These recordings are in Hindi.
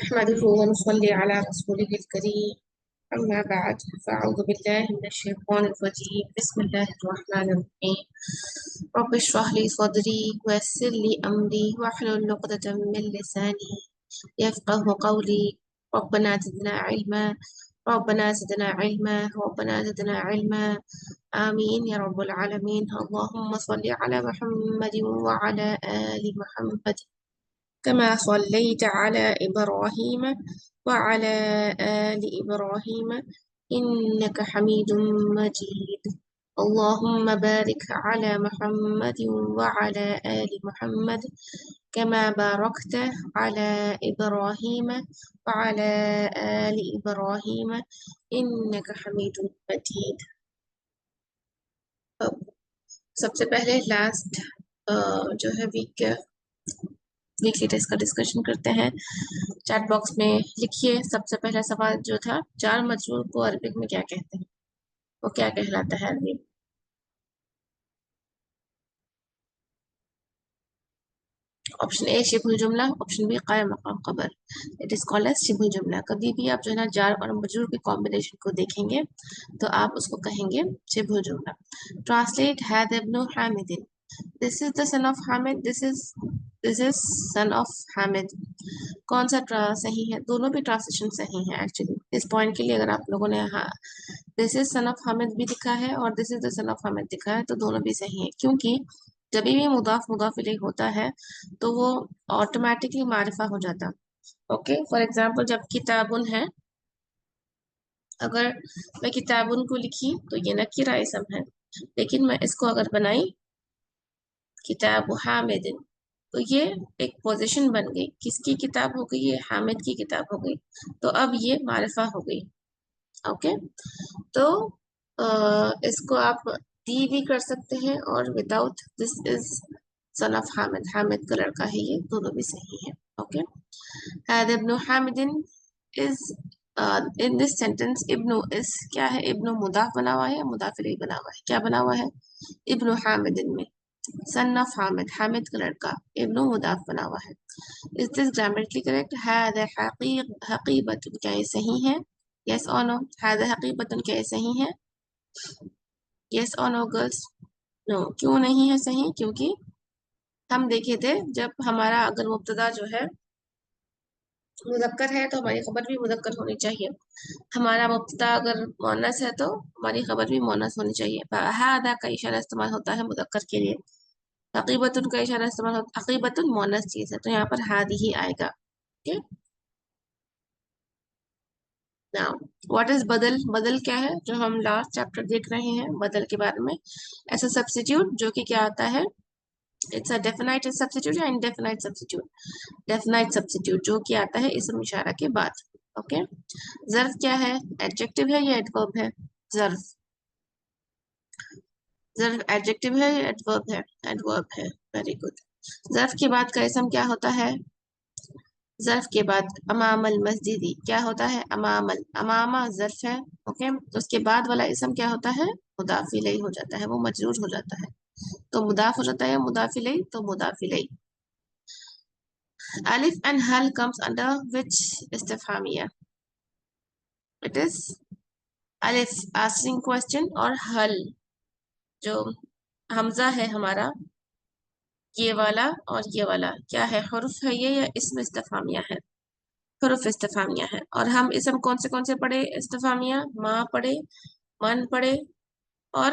नहमदुहु व नुसल्ली अला रसूलिहिल करीम अम्मा बाद फ़अऊज़ु बिल्लाहि मिनश्शैतानिर रजीम बिस्मिल्लाहिर रहमानिर रहीम रब्बि इश्रह ली सदरी व यस्सिर ली अमरी वहलुल उक़दतम मिन लिसानी यफ़क़हू क़ौली रब्बना ज़िदना इल्मा रब्बना ज़िदना इल्मा रब्बना ज़िदना इल्मा आमीन या रब्बल आलमीन अल्लाहुम्मा सल्लि अला मुहम्मदिन व अला आलि मुहम्मद कमा सल्लैत अला इब्राहीम वअला आलि इब्राहीम इन्नका हमीदुम मजीद अल्लाहुम्मा बारिक अला मुहम्मदिन वअला आलि मुहम्मद कमा बारकत अला इब्राहीम वअला आलि इब्राहीम इन्नका हमीदुम मजीद। सबसे पहले लास्ट जो है वीकली टेस्ट का डिस्कशन करते हैं। चैट बॉक्स में लिखिए। सबसे पहला सवाल जो था, जार मजरूर को अरबिक में क्या कहते हैं, वो क्या कहलाता है अरबी? ऑप्शन ए शिबुल जुमला, ऑप्शन बी कायम मकाम खबर। इट इज कॉल्ड एज शिबुल जुमला। कभी भी आप जो है ना जार और मजरूर के कॉम्बिनेशन को देखेंगे तो आप उसको कहेंगे शिबुल जुमला। ट्रांसलेट हैद इब्नु हामिदिन, this is the son of Hamid, this is son of Hamid. कौन सा सही है? दोनों भी ट्रांसलेशन सही है एक्चुअली। इस पॉइंट के लिए अगर आप लोगों ने हाँ this is son of Hamid भी लिखा है और this is the son of Hamid लिखा है तो दोनों भी सही है, क्योंकि जब भी मुदाफ मुदाफ इलैह होता है तो वो ऑटोमेटिकली मारिफा हो जाता। ओके, फॉर एग्जाम्पल जब किताबुन है, अगर मैं किताबुन को लिखी तो ये नकीरा इसम है, लेकिन मैं इसको अगर बनाई किताब हामिदिन तो ये एक पोजीशन बन गई। किसकी किताब हो गई? ये हामिद की किताब हो गई, तो अब ये मारिफा हो गई। ओके, तो इसको आप दी भी कर सकते हैं और without this is son of Hamid, Hamid का लड़का है ये, दोनों भी सही है। ओके, हादा इब्नु हामिदिन इज इन दिस सेंटेंस इब्नु इज क्या है? इब्नु मुदाफ बना हुआ है, मुदाफ इलैह बना हुआ है। क्या बना हुआ है? इब्नु हामिदिन में सन ऑफ हामिद, हामिद का लड़का, इब्नु मुदाफ बना हुआ है। Is this grammatically correct? हादा हकीबतुन, क्या ये सही है? यस और नो? हादा हकीबतुन, क्या ये सही है? यस और नो गर्ल्स? नो। क्यों नहीं है सही? क्योंकि हम देखे थे जब हमारा अगर मुब्तदा जो है मुज़क्कर है तो हमारी खबर भी मुज़क्कर होनी चाहिए। हमारा मुब्तदा अगर मुअन्नस है तो हमारी खबर भी मुअन्नस होनी चाहिए। हादा का इशारा इस्तेमाल होता है मुज़क्कर के लिए, हकीबतुन का इशारा इस्तेमाल होता है, हकीबतुन मुअन्नस चीज है तो यहाँ पर हादी ही आएगा। ठीक। नाउ व्हाट इज बदल? बदल क्या है? जो हम लास्ट चैप्टर देख रहे हैं बदल के बारे में, ऐसा सब्स्टिट्यूट जो कि क्या आता है, इट्स अ डेफिनाइट सब्स्टिट्यूट या इनडेफिनाइट सब्स्टिट्यूट। डेफिनाइट सब्स्टिट्यूट जो कि आता है इसम इशारा के बाद। ओके, ज़र्फ क्या है? एडजेक्टिव है या एडवर्ब है? ज़र्फ, ज़र्फ एडजेक्टिव है या एडवर्ब है? एडवर्ब है। Very good. ज़र्फ के बाद का इसम क्या होता है? ज़र्फ के बाद अमामल मस्जिदी क्या होता है? अमामल, अमामा ज़र्फ है। ओके, उसके बाद वाला इसम क्या होता है? मुदाफ इलैह हो जाता है, वो मजरूर हो जाता है। तो मुदाफ हो जाता है मुदाफ इलैह, तो मुदाफ इलैह। अलिफ एंड हल कम्स अंडर विच इस्तिफामिया? इट इज अलिफ आस्किंग क्वेश्चन और हल जो हमजा है हमारा, ये वाला और ये वाला क्या है? हुर्फ है ये या इसम इस्तिफामिया है? हुर्फ इस्तिफामिया है। और हम इसम कौन से पढ़े इस्तिफामिया? माँ पढ़े, मन पढ़े और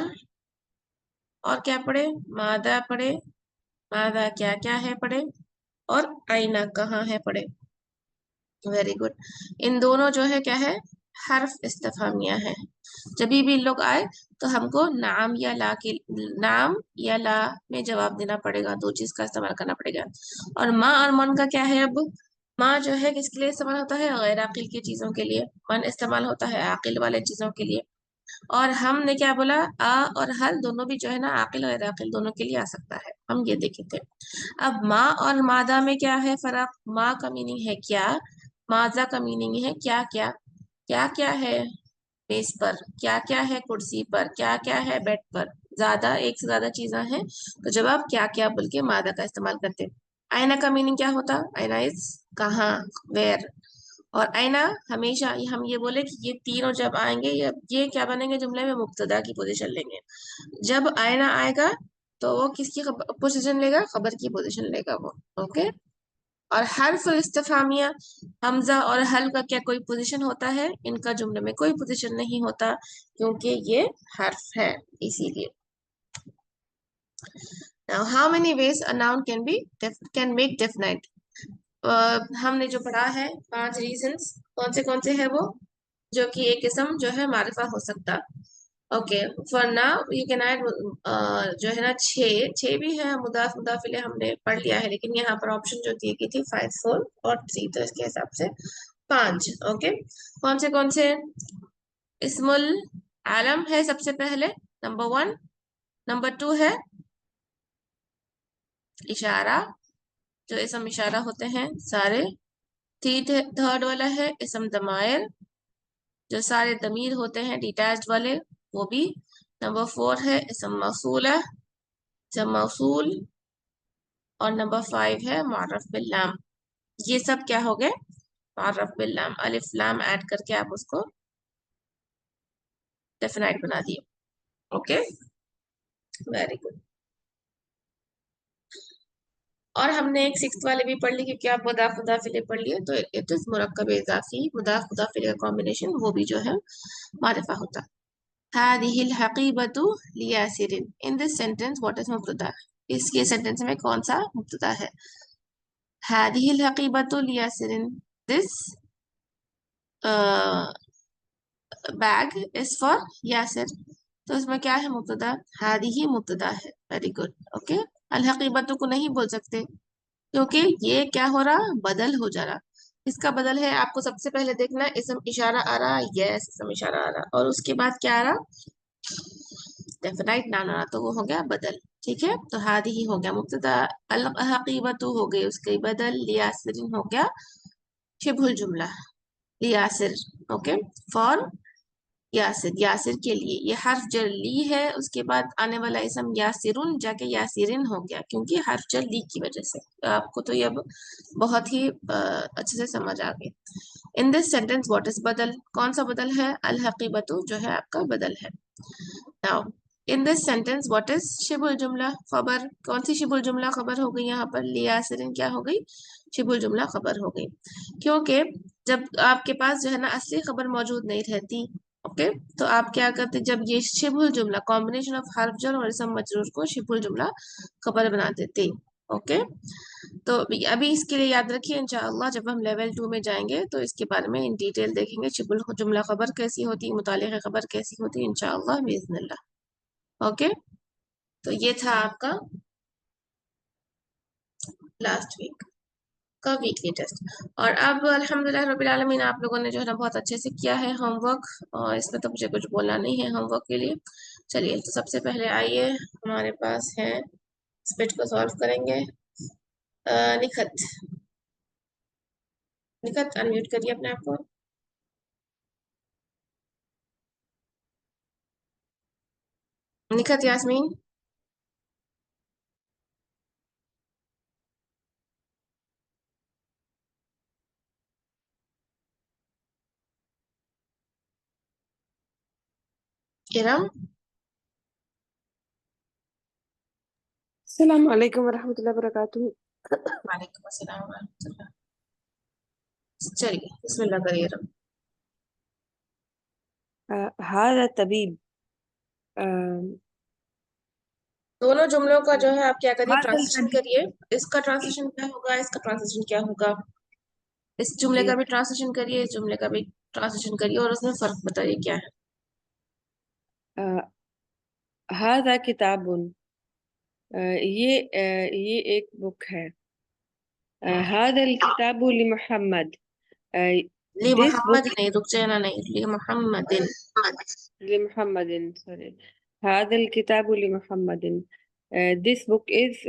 क्या पढ़े? मादा पढ़े, मादा क्या क्या है पढ़े, और आईना कहाँ है पढ़े। Very good. इन दोनों जो है क्या है? हर्फ इस्तिफामिया है। जब भी इन लोग आए तो हमको नाम या ला के, नाम या ला में जवाब देना पड़ेगा, दो चीज का इस्तेमाल करना पड़ेगा। और माँ और मन का क्या है? अब माँ जो है किसके लिए इस्तेमाल होता है? गैर आकिल की चीजों के लिए। मन इस्तेमाल होता है आकिल वाले चीजों के लिए। और हमने क्या बोला? आ और हल दोनों भी जो है ना आकिल और गैर आकिल दोनों के लिए आ सकता है, हम ये देखे थे। अब माँ और मादा में क्या है फर्क? माँ का मीनिंग है क्या, माजा का मीनिंग है क्या क्या। क्या क्या है मेज पर, क्या क्या है कुर्सी पर, क्या क्या है बेड पर, ज्यादा एक से ज्यादा चीजें हैं तो जब आप क्या क्या बोल के मादा का इस्तेमाल करते हैं। आईना का मीनिंग क्या होता? आईना इज कहाँ, वेयर। और आईना हमेशा हम ये बोले कि ये तीनों जब आएंगे ये क्या बनेंगे जुमले में, मुब्तदा की पोजीशन लेंगे। जब आईना आएगा तो वो किसकी पोजीशन लेगा, खबर की पोजीशन लेगा वो। ओके। और हर्फ इस्तिफामिया, हमजा और हल का क्या कोई पोजीशन होता है? इनका जुमले में कोई पोजीशन नहीं होता क्योंकि ये हर्फ है, इसीलिए। Now, how many ways a noun can make definite? हमने जो पढ़ा है 5 रीजंस, कौन से है वो, जो कि एक किस्म जो है मारिफा हो सकता। Okay, for now you can add, जो है ना, छह भी है, मुदाफ मुदाफ इलैह हमने पढ़ लिया है, लेकिन यहाँ पर ऑप्शन जो दी गई थी 5 4 और 3, तो इसके हिसाब से 5। ओके, कौन से? इस्मुल आलम है सबसे पहले, नंबर 1। नंबर 2 है इशारा, जो इसम इशारा होते हैं सारे। थर्ड वाला है इसम दमायर, जो सारे दमीर होते हैं डिटैच्ड वाले, वो भी। नंबर 4 है इसम मौसूला, इसम मौसूल। और नंबर 5 है मारफ बिल्लाम। ये सब क्या हो गए? मारफ बिल्लाम, अलिफ लाम ऐड करके आप उसको डेफिनाइट बना दिए। Okay, very good. और हमने एक 6th वाले भी पढ़ ली, क्योंकि आप मुदाफ मुदाफ इलैह पढ़ लिए, तो इट इज मुरक्कब इजाफी मुदाफ मुदाफ इलैह का कॉम्बिनेशन, वो भी जो है मारिफा होता। हादिहिल हकीबतु लियासिरिन, in this sentence what is मुब्तदा? इसके सेंटेंस में कौन सा मुब्तदा है? हादिहिल हकीबतु लियासिरिन, this bag is for Yasir. तो इसमें क्या है मुब्तदा? हादिही मुब्तदा है। Very good. ओके, अल हकीबतु को नहीं बोल सकते क्योंकि ये क्या हो रहा, बदल हो जा रहा। इसका बदल है, आपको सबसे पहले देखना है इसम इशारा आ रहा, यस इसम इशारा आ रहा, और उसके बाद क्या आ रहा, डेफिनाइट नाउन आ रहा, तो वो हो गया बदल। ठीक है, तो हादी ही हो गया मुब्तदा, अल हकीबतु हो गई उसके बदल, लियासिरिन हो गया शिबहुल जुमला, लियासिर। ओके, फॉर यासिर, यासिर के लिए। ये हर्फ जर ली है, उसके बाद आने वाला इसम यासिरुन जाके यासिरिन हो गया, क्योंकि हर्फ जर ली की वजह से। तो आपको तो ये अब बहुत ही अच्छे से समझ आ गई। इन दिस सेंटेंस व्हाट इज बदल? कौन सा बदल है? अल हकीबतु जो है आपका बदल है। Now in this sentence what is शिबुल जुमला, खबर। कौन सी शिबुल जुमला खबर हो गई यहाँ पर? लियासिरिन क्या हो गई? शिबुल जुमला खबर हो गई, क्योंकि जब आपके पास जो है ना असली खबर मौजूद नहीं रहती, ओके, तो आप क्या करते, जब ये शिबुल जुमला कॉम्बिनेशन ऑफ हर्फ जर और इसम मजरूर को शिबुल जुमला खबर बना देते। ओके, तो अभी इसके लिए याद रखिए, इंशाअल्लाह जब हम लेवल 2 में जाएंगे तो इसके बारे में इन डिटेल देखेंगे, शिबुल जुमला खबर कैसी होती है, मुतालिक़ खबर कैसी होती है, इंशाअल्लाह बिइज़्निल्लाह। ओके, तो ये था आपका लास्ट वीक का वीकली टेस्ट। और अब अल्हम्दुलिल्लाह रब्बिल आलमीन, आप लोगों ने जो है ना बहुत अच्छे से किया है होमवर्क, और इसमें तो मुझे कुछ बोलना नहीं है होमवर्क के लिए। चलिए, तो सबसे पहले आइए, हमारे पास है स्पिट को सॉल्व करेंगे। निखत, निखत अनम्यूट करिए अपने आप को। निखत यास्मीन। इरम। अस्सलाम वालेकुम वरहमतुल्लाहि वबरकातुहू। वालेकुम अस्सलाम व रहमतुल्लाह। चलिए, बिस्मिल्लाह करिए इरम। हादा तबीब। अ, दोनों जुमलों का जो है आप क्या करिए, हादल ट्रांसलेशन तबीब। करिए। इसका ट्रांसलेशन क्या होगा, इसका ट्रांसलेशन क्या होगा? इस जुमले जी। का भी ट्रांसलेशन करिए, इस जुमले का भी ट्रांसलेशन करिए, और उसमें फर्क बताइए क्या है। अ, हादा किताबुन। ये एक बुक है। हादल किताबु लि मोहम्मद। ली दिस मोहम्मद बुक नहीं, रुक जाना नहीं, ली मोहम्मदिन। लि मोहम्मदिन, सॉरी। हादल किताबु लि मोहम्मदिन। This book is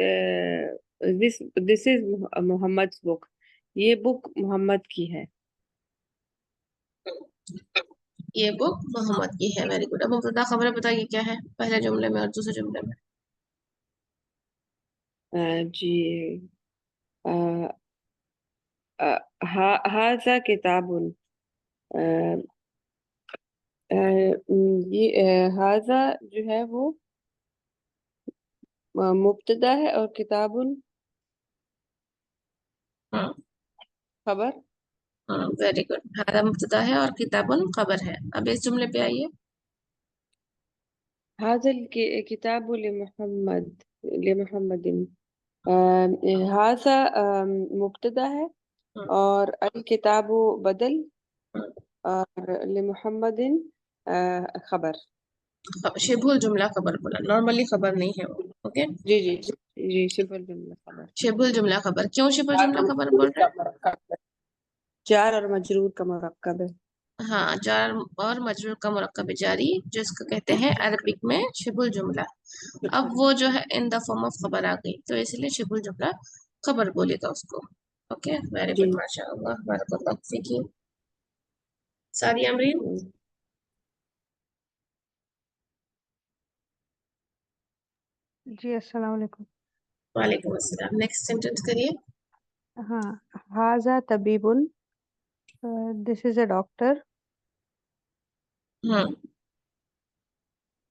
this is Mohammed book. ये बुक मोहम्मद की है। ये बुक मोहम्मद की है। Very good. अब मुब्तदा खबर बताइए क्या है पहले जुमले में और दूसरे जुमले में। जी। हाजा किताबुन। अ, ये हाजा जो है वो मुब्तदा है, और किताबुन हम्म। खबर। Very good. हादा मुब्तदा है और किताबुन खबर है। अब इस जुमले पे आइए। हाजल के किताबु लिमुहम्मदिन। हाजा मुब्तदा है, हम्म, और अल किताबु बदल, हम्म। और लिमुहम्मदिन खबर। शिबुल जुमला खबर बोला, नॉर्मली खबर नहीं है वो। ओके। जी जी जी जी, सिंपल जुमला खबर। शिबुल जुमला खबर, क्यों शिबुल जुमला खबर बोल रहे जार और मजरूर का मुरक्कब है। हैं? हाँ, जार और मजरूर का मुरक्कब जारी, जिसको कहते हैं अरबिक में शिबुल जुमला। अब वो जो है इन द फॉर्म ऑफ खबर आ गई, तो इसलिए शिबुल जुमला खबर बोलेगा उसको। ओके, वेरी जी। गुड, माशाअल्लाह, बारकाल्लाह फीकी। सादिया अमरीन। जी अस्सलाम वालेकुम। वालेकुम अस्सलाम। नेक्स्ट सेंटेंस करिए। हाँ, हाजा तबीबुन, दिस इज अ डॉक्टर। हम्म।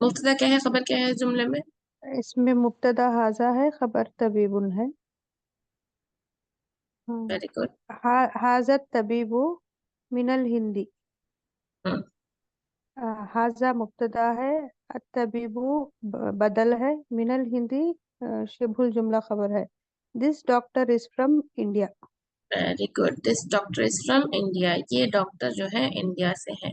मुब्तदा क्या है, खबर क्या है इस जुमले में? इसमें मुब्तदा हाजा है, खबर तबीबुन है। हाँ, वेरी गुड। हाजा तबीबु मिनल हिंदी। हम्म। हाजा मुब्तदा है, तबीबु बदल है, मिनल हिंदी शिबुल जुमला खबर है। This doctor is from India. Very good. This doctor is from India. ये डॉक्टर जो है इंडिया से है।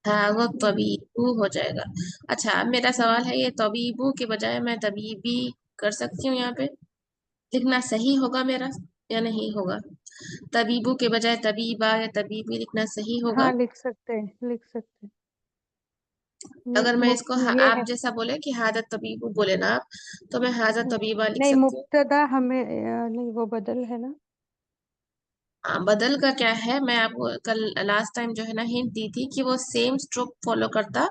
हाँ, वो तबीबू हो जाएगा। अच्छा, अब मेरा सवाल है, ये तबीबू के बजाय मैं तबीबी कर सकती हूँ यहाँ पे? लिखना सही होगा मेरा या नहीं होगा? तबीबू के बजाय तबीबा या तबीबी लिखना सही होगा? हाँ, लिख सकते हैं, लिख सकते हैं। अगर मैं इसको ये आप है। जैसा बोले कि हाजत तबीबू बोले ना आप, तो मैं हाजत तबीबा लिख नहीं, सकती हूँ। मुब्तदा हमें नहीं, वो बदल है ना। बदल का क्या है, मैं आपको कल लास्ट टाइम जो है ना हिंट दी थी कि वो सेम स्ट्रोक फॉलो करता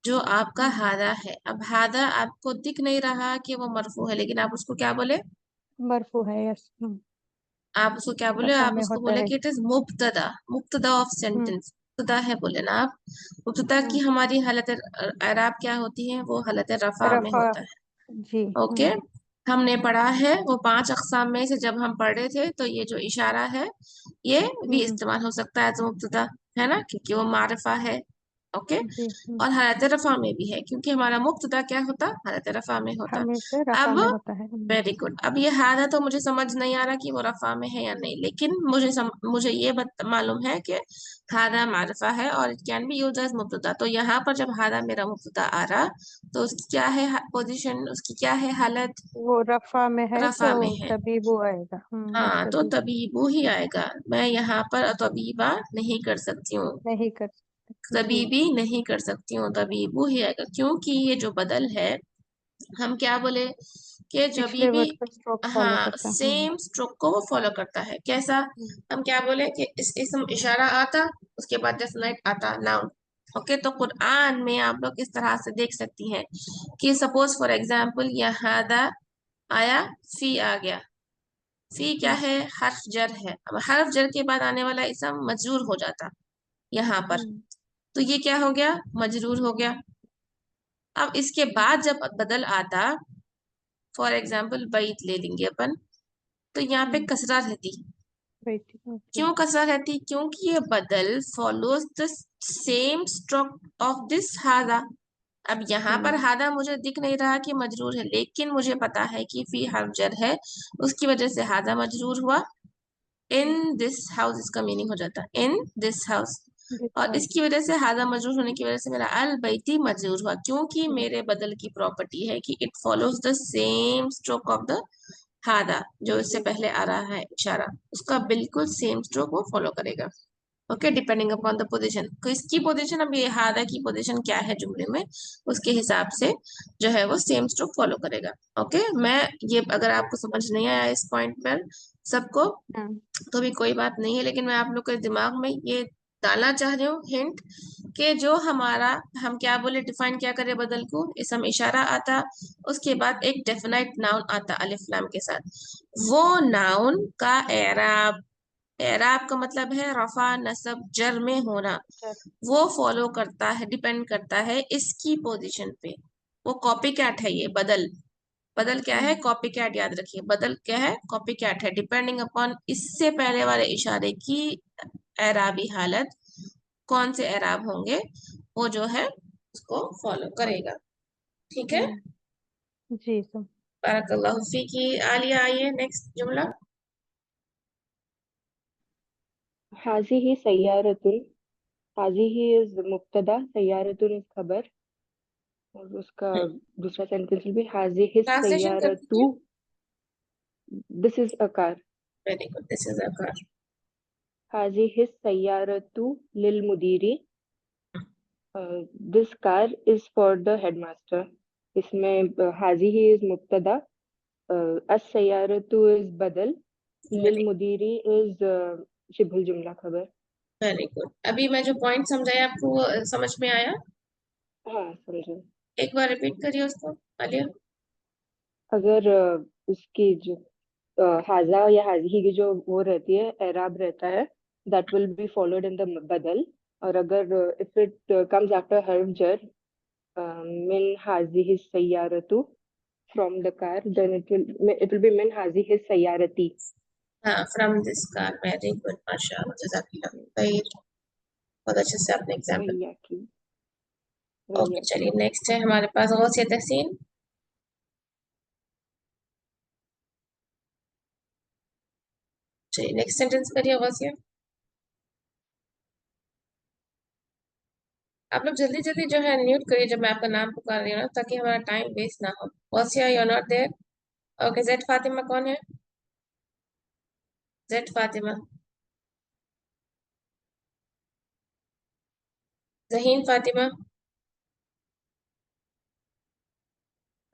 जो आपका हम्म, हादा है। अब हादा आपको दिख नहीं रहा कि वो मरफू है, लेकिन आप उसको क्या बोले? मरफू है, यस। आप उसको क्या बोले? रफा आप में उसको होता बोले है। कि इट इज मुब्तदा, मुब्तदा ऑफ हम्म सेंटेंस। मुब्तदा है बोले ना आप। मुब्तदा की हम्म, हमारी हालत एराब क्या होती है? वो हालत रफा में रफा। होता है। जी। ओके। हमने पढ़ा है वो 5 अक़साम में से, जब हम पढ़ रहे थे, तो ये जो इशारा है ये भी हम्म, इस्तेमाल हो सकता है एज मुब्तदा, है ना, क्योंकि वो मारिफा है। ओके। जी। और हालत रफा में भी है, क्योंकि हमारा मुब्तदा क्या होता? हालत रफा में होता। हमेशा रफा अब में होता है। Very good. अब ये हादा तो मुझे समझ नहीं आ रहा कि वो रफा में है या नहीं, लेकिन मुझे ये मालूम है कि हादा मारिफा है और it can be used as मुब्तदा। तो यहाँ पर जब हादा मेरा मुब्तदा आ रहा, तो उसकी क्या है पोजीशन, उसकी क्या है हालत? वो रफा में है तो रफा में है। तभी वो आएगा। हाँ, तो तभी तबीबू ही आएगा। मैं यहाँ पर तबीबा नहीं कर सकती हूँ, नहीं कर सकते। जी। तबीबी नहीं कर सकती हूँ, तबीबू ही आएगा, क्योंकि ये जो बदल है, हम क्या बोले कि जब पिछले भी, वर्ड का स्ट्रोक फॉलो हाँ, करता है। सेम स्ट्रोक को वो फॉलो करता है। कैसा? हम्म, हम क्या बोले कि इस इसम इशारा आता, उसके बाद डेफिनेट आता, नाउन। ओके, तो कुरान में आप लोग इस तरह से देख सकती हैं कि सपोज फॉर एग्जाम्पल यहाँ दा आया, फी आ गया। फी क्या हम्म, है? हर्फ जर है। अब हर्फ जर के बाद आने वाला इसम मजरूर हो जाता यहाँ पर, हम्म, तो ये क्या हो गया? मजरूर हो गया। अब इसके बाद जब बदल आता, फॉर एग्जाम्पल बैत ले लेंगे अपन, तो यहाँ पे हम्म, कसरा रहती। बेटी, ओके। क्यों कसरा रहती? क्योंकि ये बदल follows the same stroke of this हादा। अब यहाँ पर हम्म, हादा मुझे दिख नहीं रहा कि मजरूर है, लेकिन मुझे पता है कि फी हर्फ जर है, उसकी वजह से हादा मजरूर हुआ। हम्म, इन दिस हाउस इसका मीनिंग हो जाता है इन दिस हाउस। दिस और हाउस। इसकी वजह से हादा मजरूर होने की वजह से मेरा अल बैती मजरूर हुआ, क्योंकि मेरे बदल की प्रॉपर्टी है कि it follows the same stroke of the हादा। जो इससे पहले आ रहा है इशारा, उसका बिल्कुल सेम स्ट्रोक वो फॉलो करेगा। Okay, depending upon the position. तो इसकी पोजीशन, अब ये हादा की पोजीशन क्या है जुमले में, उसके हिसाब से जो है वो सेम स्ट्रोक फॉलो करेगा। ओके, मैं ये, अगर आपको समझ नहीं आया इस पॉइंट पर सबको, हम्म, तो भी कोई बात नहीं है, लेकिन मैं आप लोग के दिमाग में ये डालना चाह रही हूँ हिंट, कि जो हमारा, हम क्या बोले, डिफाइन क्या करें बदल को, इसम इशारा आता, उसके बाद एक डेफिनाइट नाउन आता अलिफ लाम के साथ, वो नाउन का एराब एराब का मतलब है रफा नसब जर में होना। जर वो फॉलो करता है, डिपेंड करता है इसकी पोजीशन पे। वो कॉपी कैट है, ये बदल। बदल क्या है? कॉपी कैट, याद रखिए। बदल क्या है? कॉपी कैट है। डिपेंडिंग अपॉन इससे पहले वाले इशारे की एराबी हालत, कौन से एराब होंगे, वो जो है उसको फॉलो करेगा। ठीक है। जी सर। बारकल्लाहु फीकी। आलिया, आइए नेक्स्ट जुमला। हाजिही सय्यारतुन। हाजिही इज मुब्तदा, सय्यारतुन इज खबर। और उसका दूसरा सेंटेंस भी हाजिही ट्रांसलेशन कर सय्यारतु, दीजिए। This is a car. Very good, this is a car. हाजिही सय्यारतु लिल मुदीरी, this car is for the headmaster. इसमें हाजिही इज मुब्तदा, अस सय्यारतु इज बदल, लिल वेरी मुदीरी इज शिबुल जुमला खबर। Very good. अभी मैं जो पॉइंट समझाया आपको, वो समझ में आया? हाँ समझे। एक बार रिपीट करिए उसको, आलिया। अगर उसकी जो हाजा या हाजी की जो वो रहती है, एराब रहता है, that will be followed in the बदल। और अगर इफ इट कम्स आफ्टर हर्फ जर, मिन हाजी सय्यारतु, from the car, then it will be मिन हाजी सय्यारती। हाँ, from this car. Very good, माशाअल्लाह, जज़ाकल्लाह खैर। बहुत अच्छे से आपने एग्जाम्पल। भैया की, ओके, भैया की। चलिए नेक्स्ट है हमारे पास गौसियत तहसीन। चलिए नेक्स्ट सेंटेंस करिए गौसिया। आप लोग जल्दी जल्दी जो है म्यूट करिए जब मैं आपका नाम पुकार रही हूँ ना, ताकि हमारा टाइम वेस्ट ना हो। Gausia, you are not there. Okay, Z Fatima कौन है? जेड फातिमा। जहीन फातिमा।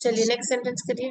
चलिए नेक्स्ट सेंटेंस करिए।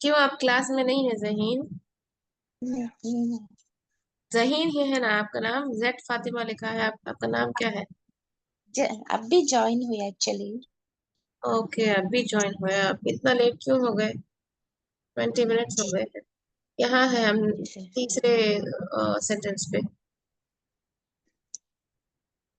क्यों आप क्लास में नहीं है जहीन? नहीं जहीन ही है ना आपका नाम? जेड फातिमा लिखा है, आपका नाम क्या है? अभी ज्वाइन हुई एक्चुअली ओके, अभी ज्वाइन हुआ है आप। इतना लेट क्यों हो गए? 20 मिनट्स हो जी गए हैं। यहाँ है हम जैसे तीसरे सेंटेंस पे।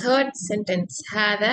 थर्ड सेंटेंस, हादा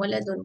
वलदुन।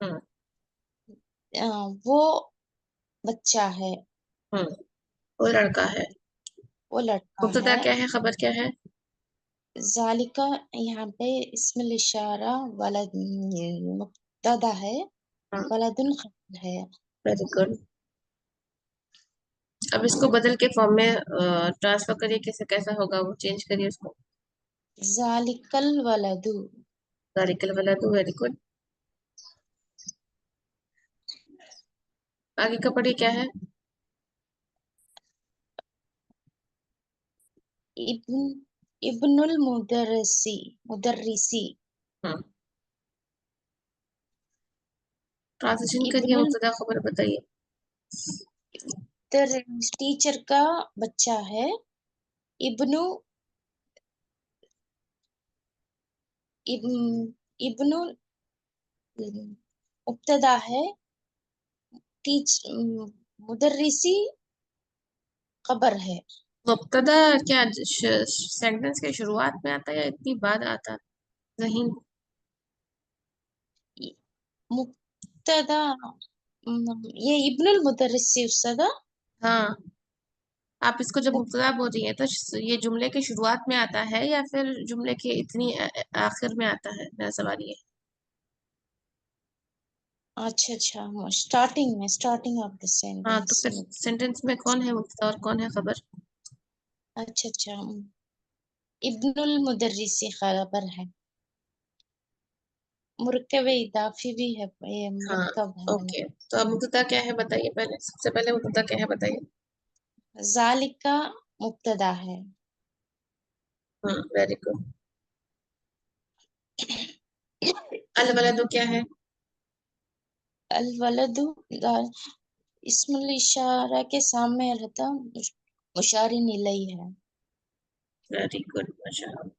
हम्म वो बच्चा है हम्म वो लड़का है। वो लड़का मुब्तदा है क्या है, खबर क्या है? जालिका यहाँ पे इस्मुल इशारा वलद मुब्तदा है हाँ, वलदुन खबर है वेरी गुड। अब इसको बदल के फॉर्म में ट्रांसफर करिए, कैसे कैसा होगा वो, चेंज करिए उसको। जालिकल वलदु ज़ालिकल वलदु, वेरी गुड। आगे का पढ़िए, क्या है? इब्न इब्नुल मुदर्रिसी मुदर्रिसी हम्म ट्रांसलेशन करिए, इब्नुल मुब्तदा खबर बताइए। टीचर का बच्चा है इब्नु इब्न इब्नुल मुब्तदा है टीच मुदर्रिसी खबर है मुब्तदा क्या सेंटेंस के शुरुआत में आता है या इतनी बाद आता है जहीन? मुब्तदा ये इब्नुल मुदर्रिसी उस्तादा हाँ, आप इसको जब मुब्तदा बोल रही हैं तो ये जुमले के शुरुआत में आता है या फिर जुमले के इतनी आखिर में आता है? मेरा सवाल ये अच्छा अच्छा स्टार्टिंग ऑफ द है। हाँ, तो सेंटेंस फिर सेंटेंस में कौन है मुब्तदा और कौन है खबर? अच्छा अच्छा इब्नुल मुदर्रिसी खबर है मुरक्कब इदाफी भी है, ये हाँ मुरक्कब है मैंने। ओके, तो अब मुब्तदा क्या है बताइए, पहले सबसे पहले मुब्तदा क्या है बताइए। जालिका मुब्तदा है। Very good. अल वलदु क्या है? अल वलदु इस्मुल इशारा के सामने रहता मुशारिन इलैहि है। वेरी गुड माशाअल्लाह।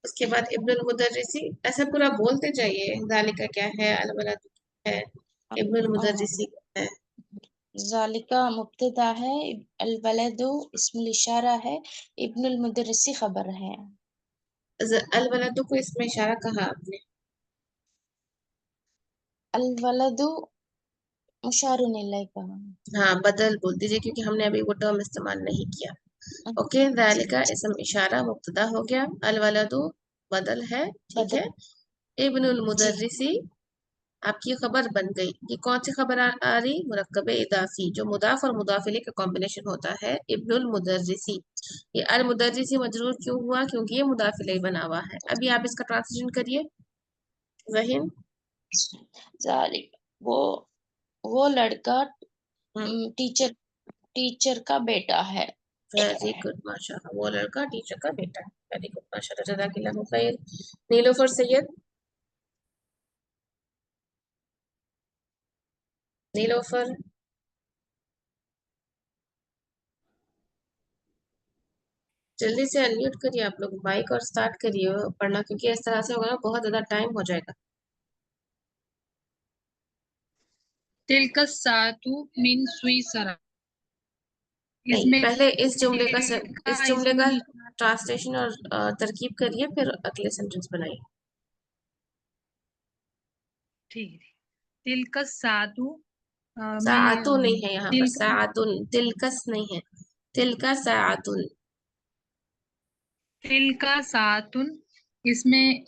उसके बाद इब्नुल मुदर्रिसी, ऐसा पूरा बोलते जाइए, जालिका क्या है, अल वलदु क्या है, इब्नुल मुदर्रिसी क्या है। जालिका मुब्तदा है, अल वलदु इस्मुल इशारा है, इब्नुल मुदर्रिसी खबर है। अल वलदु को इसमें इशारा कहा आपने? अल वलदु मुशारिन इलैहि कहा। हाँ बदल बोल दीजिए, क्योंकि हमने अभी वो टर्म इस्तेमाल नहीं किया। ओके, ज़ालिका इसम इशारा मुब्तदा हो गया, अल वलदु बदल है, ठीक बदल है। इब्नुल जी। मुदर्रिसी आपकी खबर बन गई। ये कौन सी खबर आ रही? मुरक्कब इदाफी, जो मुदाफ और मुदाफ इलैह का कॉम्बिनेशन होता है, इब्नुल मुदर्रिसी। ये अल मुदर्रिसी मजरूर क्यों हुआ? क्योंकि ये मुदाफ इलैह बना हुआ है। अभी आप इसका ट्रांसलेशन करिए ज़हीन। जालिक वो लड़का हम्म, टीचर टीचर का बेटा है। वेरी गुड माशाल्लाह, वो लड़का टीचर का बेटा है। वेरी गुड माशाल्लाह, जज़ाकिल्लाहु खैर। नीलोफर सैयद, नीलोफर जल्दी से अनम्यूट करिए आप लोग माइक और स्टार्ट करिए पढ़ना, क्योंकि इस तरह से होगा ना बहुत ज्यादा टाइम हो जाएगा। तिलक सातु मिन सुईसरा। नहीं, इसमें पहले इस जुमले का तिलका इस जुमले का इस्मुल ट्रांसलेशन और तरकीब करिए, फिर अगले सेंटेंस बनाइए। ठीक है। तिलक सातु साआतुन नहीं है यहाँ पर, तिलका साआतुन, तिलकस नहीं है, तिलका साआतुन। तिलका सातुन, इसमें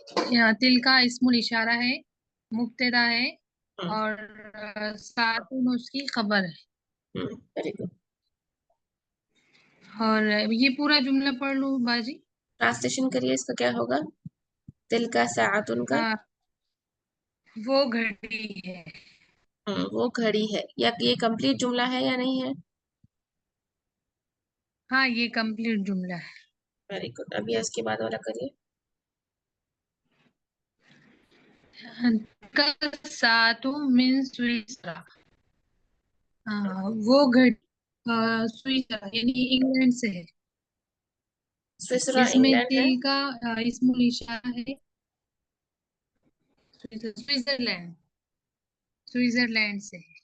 तिलका इस्मुल इशारा है, मुब्तदा है, और सातुन उसकी खबर है। Very good. और ये पूरा जुमला पढ़ लूं बाजी? ट्रांसलेशन करिए, इसका क्या होगा? तिलका साआतुन का वो घड़ी है। वो घड़ी है, या ये कंप्लीट जुमला है या नहीं है? हाँ, ये कंप्लीट जुमला है। Very good. अभी इसके बाद वाला करिए। सातु मिन सुईसरा, वो घड़ी सुईसरा यानी इंग्लैंड से है। स्विसरा इसमें इंग्लैंड है। तिल का इस्मुल इशारा है, स्विट्जरलैंड, स्विट्जरलैंड से है।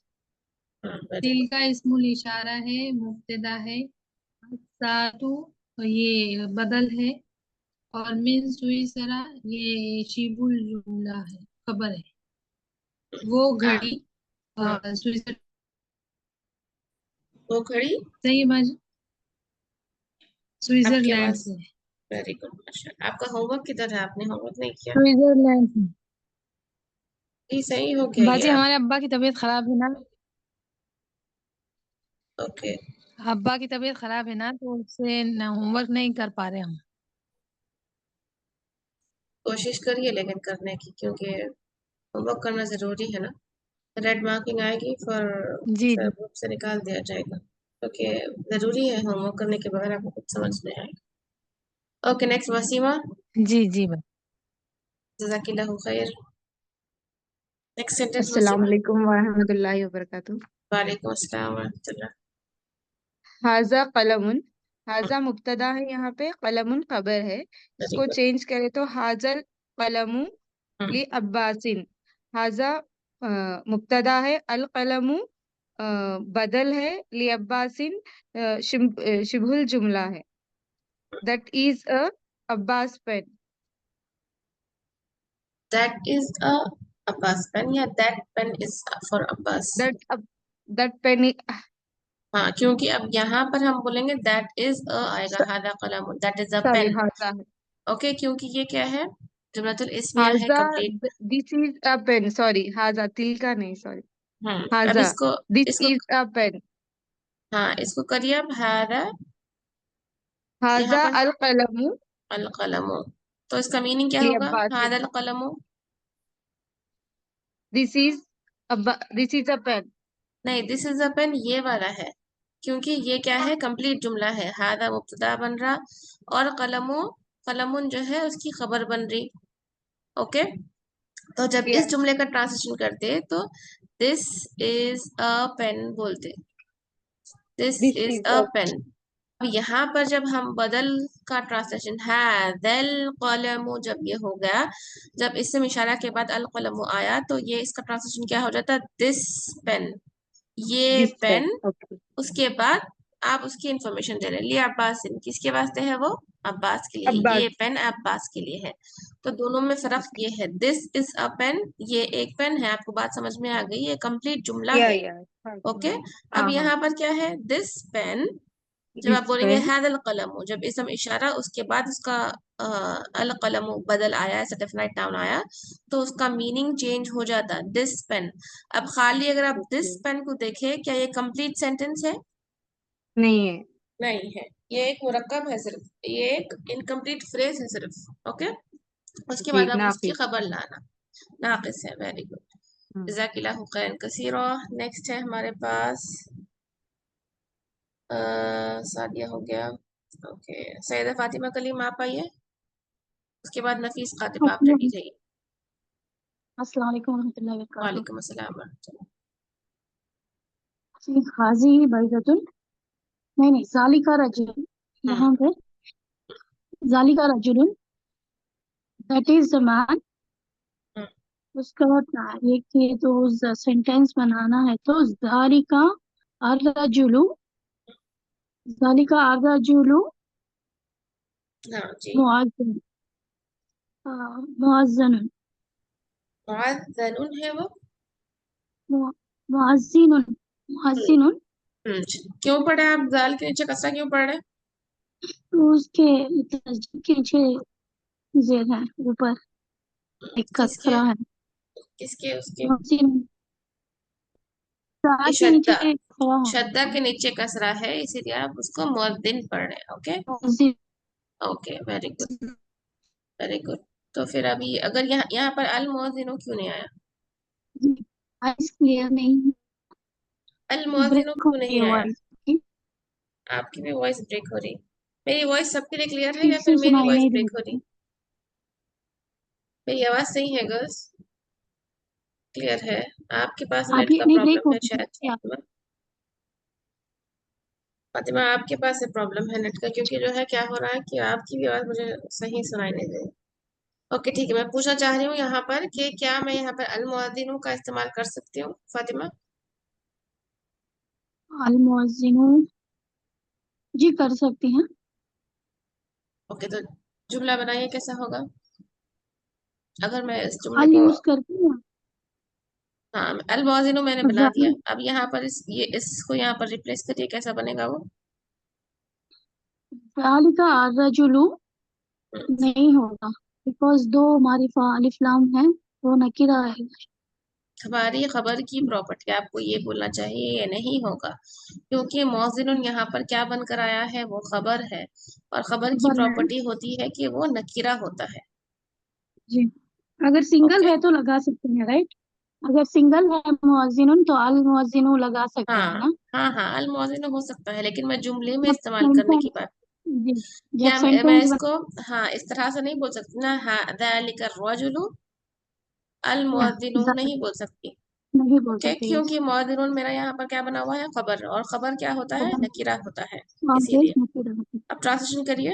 वेरी तिल गुड। का इस्मुल इशारा है, मुब्तदा है, सातु ये बदल है, और मिन सुईसरा ये शिबुल जुमला है, खबर है। वो घड़ी स्विट्जरलैंड। वो घड़ी सही है बाजी, आपके स्विट्जरलैंड पास। से है। वेरी गुड माशाल्लाह। आपका होमवर्क किधर है? आपने होमवर्क नहीं किया? स्विट्जरलैंड से। ये सही हो गया ये बाजी आप। हमारे अब्बा की तबीयत खराब है ना, ओके, अब्बा की तबीयत खराब है ना, तो उससे होमवर्क नहीं कर पा रहे हम। कोशिश करिए लेकिन करने की, क्योंकि होमवर्क करना जरूरी है ना। रेड मार्किंग आएगी, जी फिर जी। ग्रुप से निकाल दिया जाएगा, क्योंकि जरूरी है, होमवर्क करने के बगैर आपको कुछ समझ नहीं आएगा। ओके, नेक्स्ट वसीमा, जी जी बाजी। जज़ाकिल्लाहु खैर। नेक्स्ट सेंटेंस अस्सलाम वसीमा। वालेकुम वरहमतुल्लाहि वबरकातुह। वालेकुम अस्सलाम व रहमतुल्लाह। हाजा कलमुन, हाजा मुब्तदा है, यहाँ पे कलमुन खबर है। वेरी इसको गुड। चेंज करें तो हाजल कलमु ली अब्बासिन। हाजा मुब्तदा है, अल कलमु बदल है, ली अब्बासिन शिबहुल जुमला है। That is a Abbas pen. That is a Abbas pen, या that pen is for Abbas? That that pen, हाँ, क्योंकि अब यहाँ पर हम बोलेंगे दैट इज अ आएगा, हादा कलम, that is a sorry pen. हाजा है, ओके, क्योंकि ये क्या है? जुमलतुल इस्मिया है हाजा complete. This is a pen, sorry हाजा तिल का नहीं, सॉरी अब हाजा इसको दिस इसको इज अ पेन। हाँ, इसको करिए अब, हादा, यहाँ हाजा पर अल कलमु अल कलमो, तो इसका मीनिंग क्या ली होगा? अब्बासिन। हादा अल कलमो, दिस इज अ पेन। नहीं, दिस इज अ पेन ये वाला है, क्योंकि ये क्या है, कंप्लीट जुमला है। हादा मुब्तदा बन रहा और कलमो, कलमुन जो है उसकी खबर बन रही। ओके, तो जब इस यस, जुमले का ट्रांसलेशन करते तो दिस इज अ पेन बोलते, this This is is a a pen. अब यहाँ पर जब हम बदल का ट्रांसलेशन हादल कलमु जब ये हो गया, जब इससे इशारा के बाद अल कलमु आया तो ये इसका ट्रांसलेशन क्या हो जाता, दिस पेन, ये this pen. पेन। Okay. उसके बाद आप उसकी इंफॉर्मेशन दे रहे हैं, लिए अब्बास, किसके वास्ते है वो, अब्बास के लिए, Abbas. ये पेन अब्बास के लिए है। तो दोनों में फर्क ये है, दिस इज अ पेन, ये एक पेन है। आपको बात समझ में आ गई, ये कंप्लीट जुमला Yeah, है। yeah. Okay, Okay. अब हाँ हाँ, यहाँ पर क्या है, दिस पेन, जब आप This बोलेंगे pen. हादल कलम, जब इसम इशारा उसके बाद उसका अल कलम बदल आया, ऐसा डेफिनेट नाउन आया, तो उसका मीनिंग चेंज हो जाता, दिस पेन। अब खाली अगर आप दिस Okay. पेन को देखें, क्या ये कंप्लीट सेंटेंस है, नहीं है। नहीं है, ये एक मुरक्कब है सिर्फ, ये एक इनकम्प्लीट फ्रेज है सिर्फ। ओके, उसके जी, बाद आप उसकी नाफिस। खबर लाना, नाकिस है। वेरी गुड, हम्म, जज़ाकिल्लाहु खैरन कसीरा। नेक्स्ट है हमारे पास सादिया हो गया। ओके, सैयदा फातिमा कलीम आप आइए, उसके बाद नफीस कातिब आप रेडी रहिए। अस्सलाम वालेकुम रहमतुल्लाहि व बरकातुहू। वालेकुम अस्सलाम वरहमतुल्लाह। जी, हाजी बैतुल, नहीं जालिका रजुल, हम्म यहाँ पे जालिका रजुल, दैट इज द मैन। हम्म, उसका ये कि तो उस सेंटेंस बनाना है तो जालिका अर्रजुलु, जालिका अर्रजुलु हाँ जी, मुअज्जन, मुअज्जन, मुअज्जनुन है वो। मुअज्जिनुन, हम्म मुअज्जिनुन। क्यों पढ़े आप, जाल के नीचे कसरा क्यों पढ़ रहे हैं? तो उसके तस्जील के नीचे जेर है, ऊपर एक किसके, कसरा है। किसके उसके, मुअज्जिन, ये के नीचे शद्दा, खड़ा है। शद्दा के नीचे कसरा है, इसीलिए आप उसको मुअद्दिन पढ़ रहे हैं। ओके, मुअज्जिन, okay, very good, very good. तो फिर अभी अगर यहाँ यहाँ पर अल मुअज्जिनु क्यों नहीं आया, वॉइस क्लियर नहीं, अल मुअज्जिनु ब्रेक हो क्यों रही है नहीं आया? वॉइस, आपकी भी वॉइस ब्रेक हो रही, मेरी वॉइस सबके लिए क्लियर है ठीक या फिर से मेरी सुनाई वॉइस नहीं ब्रेक हो देती। रही? मेरी आवाज सही है गर्ल्स, क्लियर है? आपके पास नेट अभी का नहीं, ब्रेक प्रॉब्लम हो है रही शायद है। फातिमा, फातिमा आपके पास से प्रॉब्लम है नेट का, क्योंकि जो है क्या हो रहा है कि आपकी भी आवाज मुझे सही सुनाई नहीं दे रही। ओके ठीक है, मैं पूछना चाह रही हूँ यहाँ पर कि क्या मैं यहाँ पर अल मुअद्दिनु का इस्तेमाल कर सकती हूँ फातिमा? अल मुअज्जिनु, जी कर सकती हैं। ओके, तो जुमला बनाइए, कैसा होगा अगर मैं इस जुमले अल को, यूज करती हैं। हाँ अल मुअज्जिनु मैंने बना दिया, ज़ालिक, अब यहाँ पर ये इसको यहाँ पर रिप्लेस करिए, कैसा बनेगा वो? ज़ालिका अर्रजुलु हम्म, नहीं होगा, बिकॉज दो हमारी अलिफ लाम है, वो नकीरा है। हमारी खबर की प्रॉपर्टी आपको ये बोलना चाहिए, ये नहीं होगा, क्योंकि मौज़िनुन यहाँ पर क्या बनकर आया है, वो खबर है, और खबर की खबर है। प्रॉपर्टी होती है कि वो नकीरा होता है। जी, अगर सिंगल ओके, है तो लगा सकते हैं, राइट। अगर सिंगल है मुअज्जिनुन तो अल मुअज्जिनु लगा सकते हैं हाँ ना। हाँ हाँ, अल मौज़िनु हो सकता है, लेकिन मैं जुमले में जब इस्तेमाल करने की सेंटेंस, बात, जी, जब क्या मैं सेंटेंस इसको, हाँ इस तरह से नहीं बोल सकती ना, हाँ ज़ालिका रजुलु अल या मुअद्दिनु नहीं बोल सकती। नहीं बोल ओके, सकते, यस। क्योंकि मुअद्दिनुन मेरा यहाँ पर क्या बना हुआ है, खबर, और खबर क्या होता है, खबर नकीरा होता है, है, इसीलिए। नकीरा है। अब ट्रांसलेशन करिए।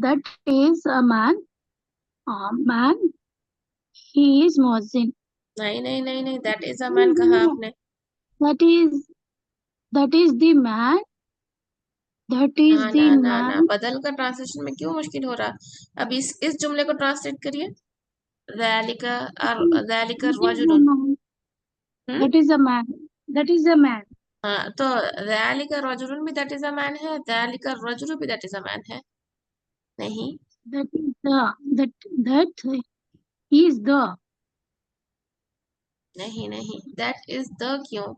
That is a man. Man, he is मुअज्जिन. नहीं नहीं नहीं नहीं, दैट इज अ मैन कहा आपने? That is, that is the man. That is ना ना the ना ना, man. बदल का ट्रांसलेशन में क्यों मुश्किल हो रहा? अब इस जुमले को ट्रांसलेट करिए, ज़ालिका ज़ालिका That is the रजुलुन। man. Hmm, That is a man. That is a man. हाँ, तो ज़ालिका रजुलुन भी दैट इज अ मैन है, ज़ालिका रजुलु भी दैट इज अ मैन है। नहीं That is the, that he is the. नहीं नहीं, दैट इज द क्यों,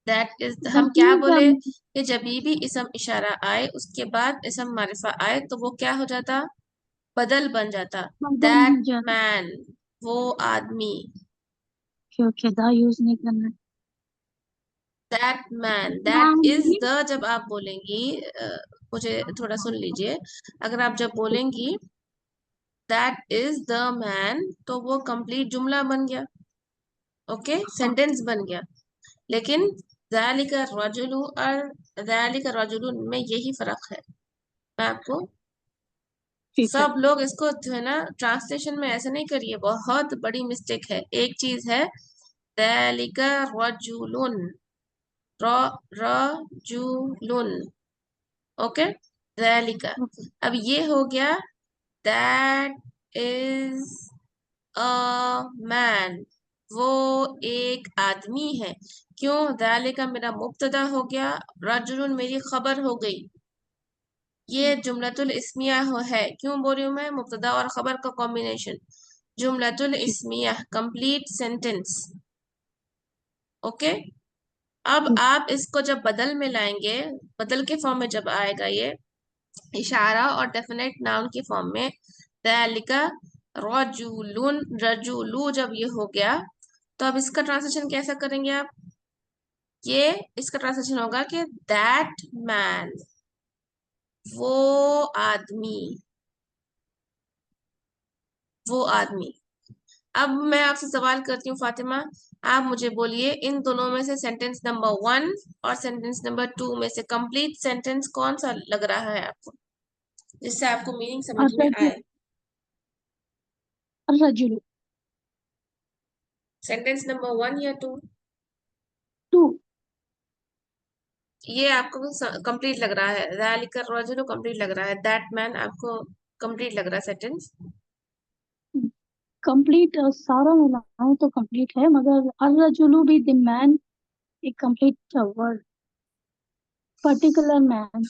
दैट इज That हम क्या is the बोले man. कि जब भी इसम इशारा आए उसके बाद इसम मारिफा आए तो वो क्या हो जाता, बदल बन जाता, बदल दैट नहीं जाता। मैन, वो आदमी, ओके, दा यूज नहीं करना। That man, that man is mean. The जब आप बोलेंगी, मुझे थोड़ा सुन लीजिए, अगर आप जब बोलेंगी दैट इज द मैन तो वो कंप्लीट जुमला बन गया, ओके, सेंटेंस बन गया। लेकिन ज़ालिका रजुलु और ज़ालिका रजुलुन में यही फर्क है। मैं आपको, ठीक है। सब लोग इसको जो है ना ट्रांसलेशन में ऐसे नहीं करिए, बहुत बड़ी मिस्टेक है। एक चीज है ज़ालिका रजुलुन, र रजुलुन, ओके, ज़ालिका। ओके। अब ये हो गया दैट इज अ मैन, वो एक आदमी है। क्यों? ज़ालिका मेरा मुब्तदा हो गया, रजुलुन मेरी खबर हो गई। ये जुमलतुल इस्मिया है। क्यों बोल रही हूँ मैं? मुब्तदा और खबर का कॉम्बिनेशन, जुमलतुल ठीक। इस्मिया, कंप्लीट सेंटेंस, ओके। अब ठीक। आप इसको जब बदल में लाएंगे, बदल के फॉर्म में जब आएगा ये इशारा और डेफिनेट नाउन के फॉर्म में, ज़ालिका रजुलुन, रजुलु जब ये हो गया, तो अब इसका ट्रांसलेशन कैसा करेंगे आप? ये इसका ट्रांसलेशन होगा कि दैट मैन, वो आदमी, वो आदमी। अब मैं आपसे सवाल करती हूँ फातिमा, आप मुझे बोलिए इन दोनों में से सेंटेंस नंबर 1 और सेंटेंस नंबर 2 में से कंप्लीट सेंटेंस कौन सा लग रहा है आपको, जिससे आपको मीनिंग समझ में अर्रजुल। आए? अर्रजुल। सेंटेंस नंबर 1 या 2? टू। ये आपको कंप्लीट लग रहा है? ज़ालिका रजुलु कंप्लीट लग रहा है, दैट मैन आपको कंप्लीट लग रहा है सेंटेंस? कंप्लीट सारा मिलाऊं तो कंप्लीट है, मगर अर्रजुलु भी द मैन एक कंप्लीट वर्ड, पर्टिकुलर मैन।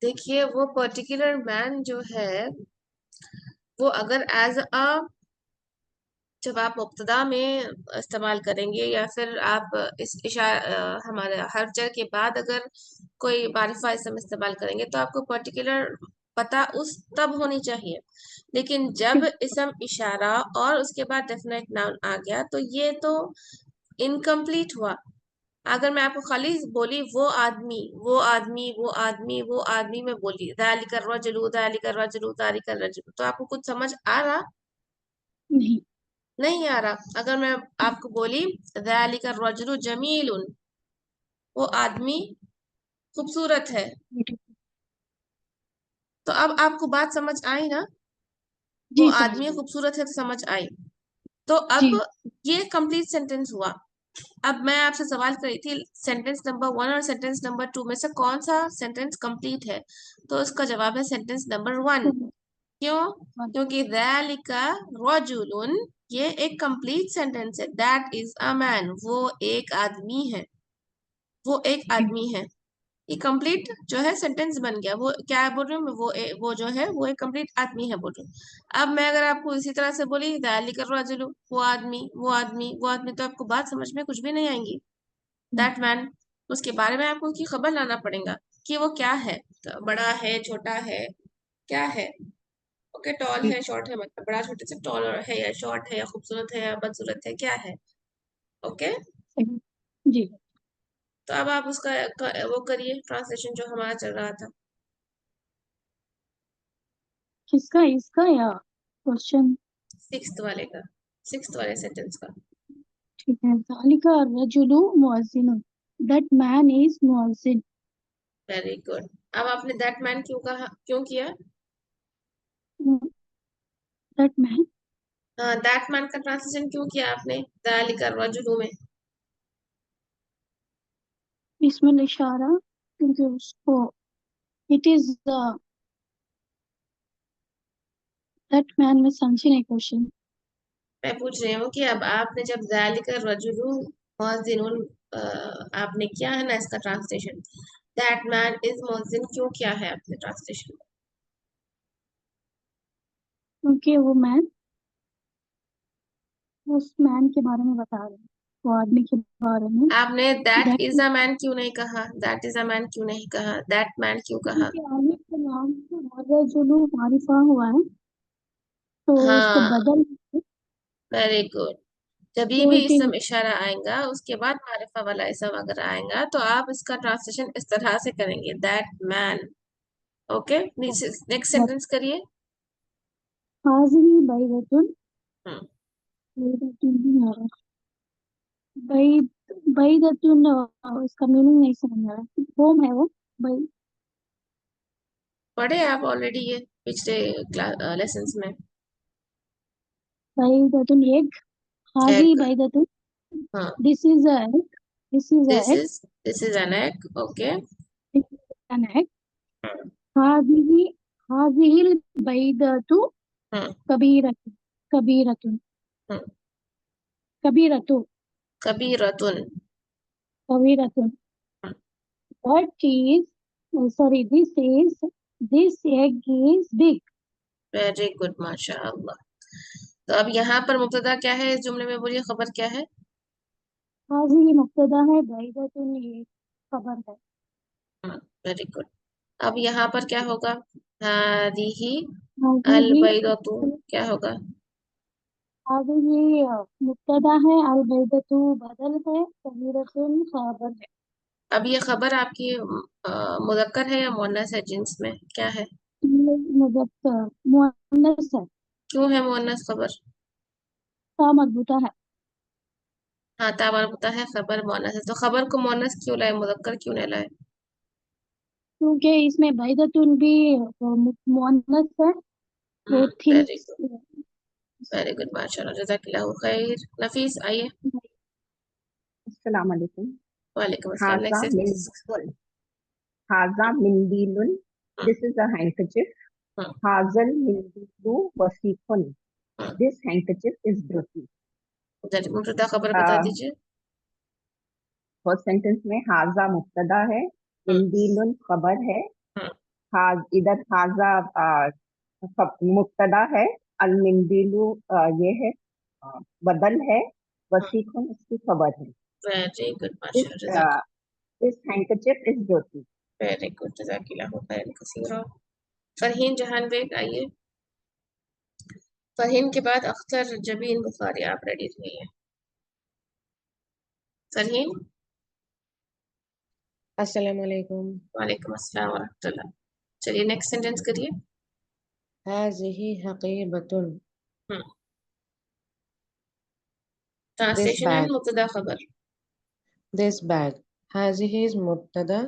देखिए वो पर्टिकुलर मैन जो है, वो अगर एज अ, जब आप मुब्तदा में इस्तेमाल करेंगे या फिर आप हमारे हर जर के बाद अगर कोई मारिफा इसम इस्तेमाल करेंगे तो आपको पर्टिकुलर पता उस तब होनी चाहिए। लेकिन जब ठीक। इसम इशारा और उसके बाद डेफिनेट नाउन आ गया तो ये तो इनकम्प्लीट हुआ। अगर मैं आपको खाली बोली वो आदमी, वो आदमी, वो आदमी, वो आदमी में बोली ज़ालिका रजुलु, ज़ालिका रजुलु, ज़ालिका रजुलु, तो आपको कुछ समझ आ रहा? नहीं। नहीं आ रहा। अगर मैं आपको बोली ज़ालिका रजुलु जमीलुन, वो आदमी खूबसूरत है, ठीक। तो अब आपको बात समझ आई ना? वो जी समझ आदमी गई। खूबसूरत है तो समझ आई। तो अब जी। ये कंप्लीट सेंटेंस हुआ। अब मैं आपसे सवाल कर रही थी सेंटेंस नंबर 1 और सेंटेंस नंबर 2 में से कौन सा सेंटेंस कंप्लीट है, तो उसका जवाब है सेंटेंस नंबर 1। क्यों? क्योंकि ज़ालिका रजुलुन ये एक कंप्लीट सेंटेंस है, दैट इज अ मैन, वो एक आदमी है, वो एक जी। आदमी है। ये कंप्लीट जो है सेंटेंस बन गया। वो क्या बोल रही हूँ मैं, वो जो है वो एक कंप्लीट आदमी है बोल रही हूँ। अब मैं अगर आपको इसी तरह से बोली ज़ालिका रजुलु, वो आदमी, वो आदमी, वो आदमी, तो आपको बात समझ में कुछ भी नहीं आएंगी। दैट मैन, उसके बारे में आपको उसकी खबर लाना पड़ेगा कि वो क्या है, तो बड़ा है, छोटा है, क्या है, ओके, टॉल ठीक। है, शॉर्ट है, मतलब बड़ा छोटे से टॉल है या शॉर्ट है या खूबसूरत है या बदसूरत है, क्या है, ओके। सही। जी। तो अब आप उसका वो करिए ट्रांसलेशन जो हमारा चल रहा था। किसका, इसका या क्वेश्चन? सिक्स्थ वाले सेंटेंस का। ठीक है। ज़ालिका अर्रजुलु मुअज्जिनुन, दैट मैन इज मुअज्जिन। Very good. अब आपने दैट मैन क्यों कहा, क्यों किया? दैट मैन हाँ, दैट मैन का ट्रांसलेशन क्यों किया आपने ज़ालिका रजुलु में? इसमें इशारा, क्योंकि उसको इट इज दैट मैन में समझी नहीं क्वेश्चन। मैं पूछ रही हूँ कि अब आपने जब ज़ालिका रजुलु मुअज्जिनुन आपने किया है ना इसका ट्रांसलेशन, दैट मैन इज मुअज्जिन क्यों किया है आपने ट्रांसलेशन? क्योंकि वो मैन उस मैन के बारे में बता रहे हैं, वो आदमी के बारे में। आपने that that is a man क्यों नहीं कहा, दैट इज अ मैन क्यों नहीं कहा, दैट मैन क्यों कहा? क्योंकि आदमी का नाम अर्रजुलु मारिफा हुआ है तो इसको हाँ, बदल वेरी गुड। जब तो भी इट इज इसम इशारा आएगा उसके बाद मारिफा वाला इसम अगर आएगा तो आप इसका ट्रांसलेशन इस तरह से करेंगे, that man. Okay, next sentence करिए। हाज़िही बैदतुन हम्म, बैदतुन भी आ रहा है। बैद बैदतुन इसका मीनिंग नहीं समझ आ रहा। होम है वो बै पढ़े आप ऑलरेडी ये पिछले लेसन्स में। बैदतुन एग हाज़िही एग, बैदतुन हाँ, this is a egg this is a egg this is an egg. Okay. An egg हाज़िही हाज़िहिल बैदतु कबीरतुन कबीरतुन कबीरतु कबीरतुन। कबीरतुन What is, sorry, this egg is big. Very good, माशाअल्लाह। तो अब यहाँ पर मुब्तदा क्या है इस जुमले में, बोलिए खबर क्या है। हाज़िही मुब्तदा है, बैदतुन ये खबर है। Very good. अब यहाँ पर क्या होगा, हादिही अल हाज़िही बैदतु क्या होगा। हाज़िही मुब्तदा है, अल बैदतु बदल है, कबीरतुन खबर है। अब ये खबर आपकी मुज़क्कर है या मुअन्नस है, जिन्स में क्या है। ये मुज़क्कर मुअन्नस है, क्यों है मुअन्नस खबर। ता मरबूता है हाँ, ता मरबूता है, खबर मुअन्नस है, तो खबर को मुअन्नस क्यों लाए, मुज़क्कर क्यों नहीं लाए। क्योंकि इसमें बैदतुन भी मुअन्नस है, वो very things. Good, very good, माशाल्लाह, जज़ाकिल्लाहु खैर। नफीस आइए। अस्सलाम वालेकुम। वालेकुम अस्सलाम। हाजा नेक्स्ट सेंटेंस। मिंदीलुन हाजा मिंदीलुन दिस इज अ हैंकरचिफ हाजल मिंदीलु वसीफुन दिस हैंकरचिफ इज dirty। मुब्तदा खबर बता दीजिए। फर्स्ट सेंटेंस में हाजा मुब्तदा है, मिंदीलुन खबर है, इधर हाजा मुब्तदा है, अल मिंदीलु ये है बदल है, वसीफुन इसकी खबर है। वेरी गुड, दिस माशाल्लाह, this handkerchief is dirty। Very good, जज़ाकिल्लाहु खैर कसीरा। फरहीन जहान बेग आइए। फरहीन के बाद अख्तर जबीन बुखारी, आप रेडी रहिए। फरहीन। अस्सलाम वालेकुम। वालेकुम अस्सलाम व रहमतुल्लाह। चलिए नेक्स्ट सेंटेंस करिए। हाज़िही हक़ीबतुन दिस ट्रांसलेशन एंड बैग मुब्तदा खबर। दिस बैग हाज़िही इज मुब्तदा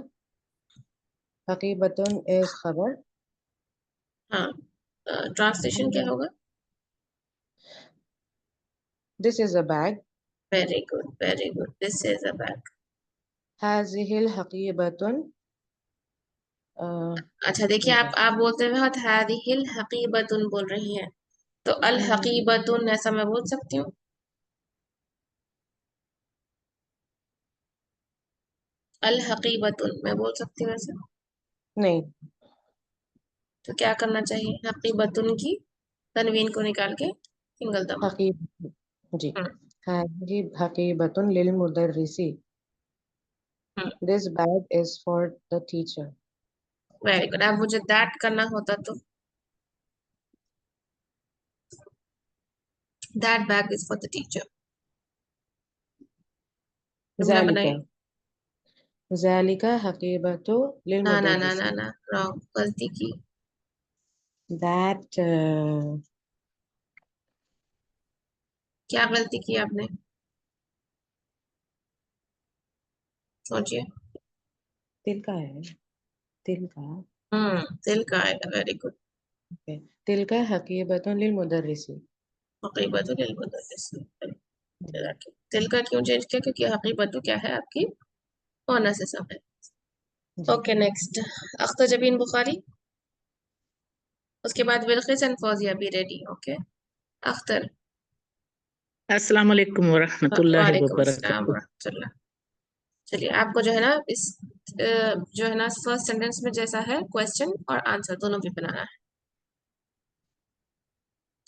हक़ीबतुन इज खबर हाँ, ट्रांसलेशन क्या होगा। This is a bag very good, very good, this is a bag. हाज़िहिल हक़ीबतुन अच्छा देखिए, आप बोलते वक्त हादिहिल हकीबतुन बोल रही हैं, तो अल हकीबतुन ऐसा मैं बोल सकती हूँ। अल हकीबतुन मैं बोल सकती हूँ ऐसे। नहीं, तो क्या करना चाहिए, हकीबतुन की तनवीन को निकाल के सिंगल दम। हक़ीब जी हाज़िही हक़ीबतुन लिल मुदर्रिसी this bag is for the teacher. Very good. अब मुझे दैट करना होता तो that bag is for the teacher. जुमला ज़ालिका बनाइए। ज़ालिका हक़ीबतु लिल ना ना ना ना मुदर्रिसी ना, रॉन्ग, गलती की। दैट क्या गलती की आपने, सोचिए। तिल का है तिल का दिल का आएगा। Very good. ओके तिलका हक़ीबतुन लिल मुदर्रिसी हकीबतुन लिल मुदर्रिसी। दिल का क्यों चेंज किया, क्योंकि हकीबतु क्या है आपकी मुअन्नस इसम है। ओके नेक्स्ट, अख्तर जबीन बुखारी, उसके बाद बिल्किस एंड फौजिया भी रेडी। ओके अख्तर। अस्सलाम वालेकुम वरहमतुल्लाहि वालेकुम अस्सलाम वबरकातुहू। वरहमतुल्लाह। चलिए आपको जो है ना इस जो है ना फर्स्ट सेंटेंस में जैसा है क्वेश्चन और आंसर दोनों भी बनाना है।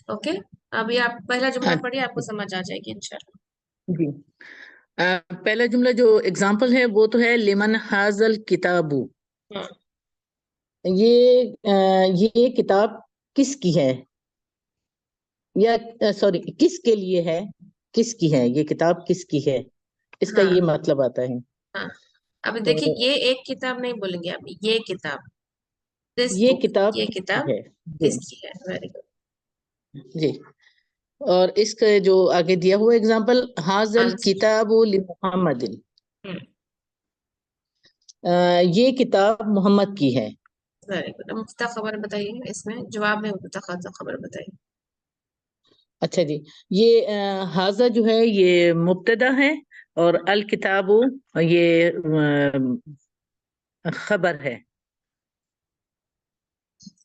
ओके, अभी आप पहला जुमला हाँ पढ़िए, आपको समझ आ जाएगी इंशाल्लाह। जी। पहला जुमला जो एग्जाम्पल है वो तो है लिमन हाजल किताबु। ये किताब किसकी है, या सॉरी किसके लिए है, किसकी है ये किताब, किसकी है, इसका हाँ ये मतलब आता है। हाँ। अब देखिए, तो ये एक किताब नहीं बोलेंगे आप, ये किताब, दिस ये बुक, किताब ये किसकी किताब है जी। किसकी है। Very good. जी। और इसका जो आगे दिया हुआ एग्जांपल, हाजल आंसर। किताब लि मुहम्मदिन, हम्म। ये किताब मोहम्मद की है। Very good. मुफ्ता खबर बताइए, इसमें जवाब में मुफ्ता खबर बताइए। अच्छा जी, ये हाजा जो है ये मुब्तदा है, और अल किताबु ये खबर है।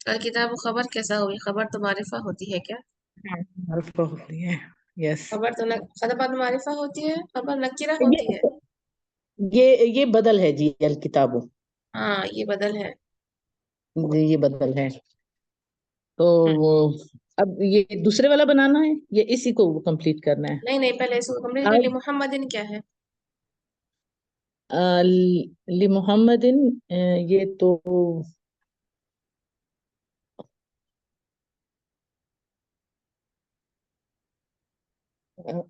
अल किताब खबर कैसा हुई? खबर तो मारिफा होती है क्या? अल्फा होती है। यस। खबर तो खबर मारिफा होती है, खबर नकीरा ये होती है। ये बदल है जी, अल किताबु हाँ, ये बदल है। जी, ये बदल है। तो हम्म। अब ये दूसरे वाला बनाना है, ये इसी को कंप्लीट करना है। नहीं नहीं, पहले इसको कंप्लीट कर आज लिए। मोहम्मदिन क्या है? लि मोहम्मदिन, ये तो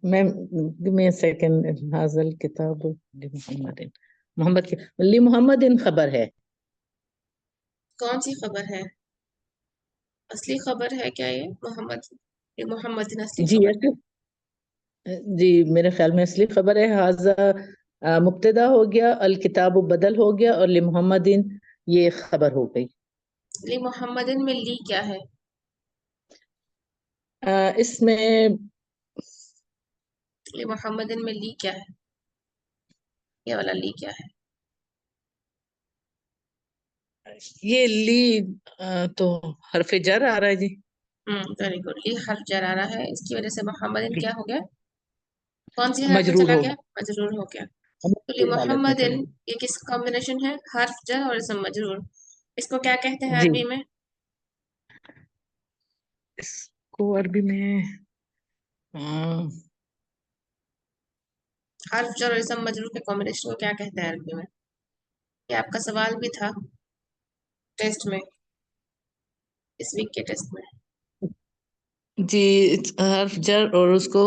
मैं, गिव मी सेकंड, हाजल किताब लि मोहम्मदिन, मोहम्मद की, लि मोहम्मदिन खबर है। कौन सी खबर है? असली खबर है क्या ये? ये मोहम्मदिन असली जी खबर है। ऐसे, जी मेरे ख्याल में असली खबर है। हाजा मुब्तदा हो गया, अल किताब बदल हो गया, और लि मोहम्मदिन ये खबर हो गई। ली मोहम्मदिन में ली क्या है? इसमें ली मोहम्मदिन में ली क्या है? ये वाला ली क्या है? ये ली तो हरफ जर आ रहा है जी। Very good. ली हर्फ जर आ रहा है, इसकी वजह से मोहम्मदिन जी, क्या हो गया? कौन सी हर्फ में मजरूर चला हो गया? गया, मजरूर हो गया। तो ली मजरूर हालत में मोहम्मदिन, चले ये किस कॉम्बिनेशन है? हर्फ जर और इसम मजरूर। इसको क्या कहते हैं जी। अरबी में? इसको अरबी में अ, हर्फ जर और इसम मजरूर के कॉम्बिनेशन को क्या कहते हैं अरबी में? ये आपका सवाल भी था टेस्ट में, इस वीक के टेस्ट में। जी, हर्फ जर और उसको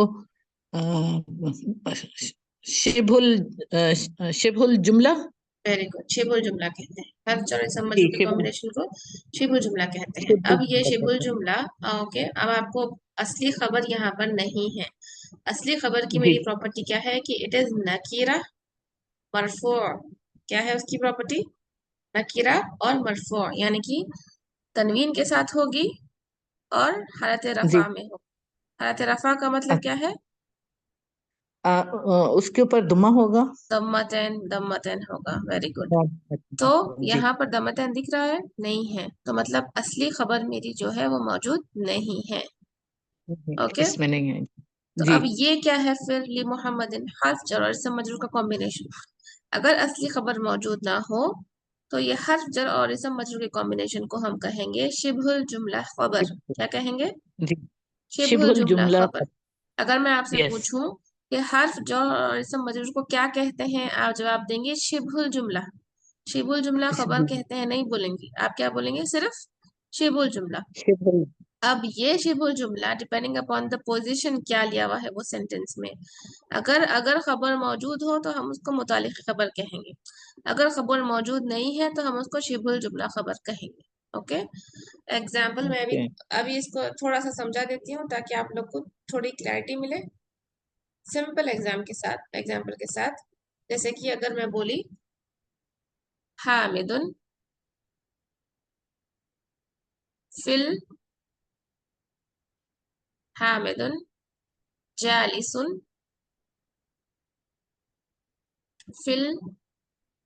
शिबुल शिबुल जुमला। वेरी गुड, शिबुल जुमला कहते हैं। हर्फ जर और इसम जी, मजरूर के कॉम्बिनेशन को शिबुल जुमला कहते हैं। शिबुल अब ये जुमला शिबुल कहते हैं। जुमला, ओके, अब आपको असली खबर यहाँ पर नहीं है। असली खबर की जी मेरी प्रॉपर्टी क्या है कि इट इज नकीरा मरफू। क्या है उसकी प्रॉपर्टी? नकीरा और मरफू, यानी कि तनवीन के साथ होगी और हालत जी। रफा में हो। हालत रफा का मतलब क्या है? उसके ऊपर दुमा होगा। दम्मतैन, दम्मतैन होगा। Very good. तो जी यहाँ पर दम्मतैन दिख रहा है? नहीं है, तो मतलब असली खबर मेरी जो है वो मौजूद नहीं है। ओके। इसमें नहीं है। तो जी अब ये क्या है फिर? ली मोहम्मदिन हर्फ जर और इसम मजरूर का कॉम्बिनेशन। अगर असली खबर मौजूद ना हो तो ये हर्फ जर और इसम मजरूर के कॉम्बिनेशन को हम कहेंगे शिबहुल जुमला खबर। क्या कहेंगे? जी, शिबहुल शिबुल जुमला जुमला। खबर। अगर मैं आपसे यस। पूछूं कि हर्फ जर और इसम मजरूर को क्या कहते हैं, आप जवाब देंगे शिबहुल जुमला। शिबहुल जुमला खबर कहते हैं नहीं बोलेंगे आप, क्या बोलेंगे? सिर्फ शिबहुल जुमला। शिबुल। अब ये शिबुल जुमला डिपेंडिंग अपॉन द पोजीशन क्या लिया हुआ है वो सेंटेंस में। अगर अगर खबर मौजूद हो तो हम उसको मुतालिक खबर कहेंगे। अगर खबर मौजूद नहीं है तो हम उसको शिबुल जुमला खबर कहेंगे। ओके। एग्जाम्पल मैं ओके। अभी इसको थोड़ा सा समझा देती हूँ ताकि आप लोग को थोड़ी क्लैरिटी मिले। सिंपल एग्जाम्पल के साथ, जैसे कि अगर मैं बोली हामिदुन फिल, हामिदुन जालिसुन फिल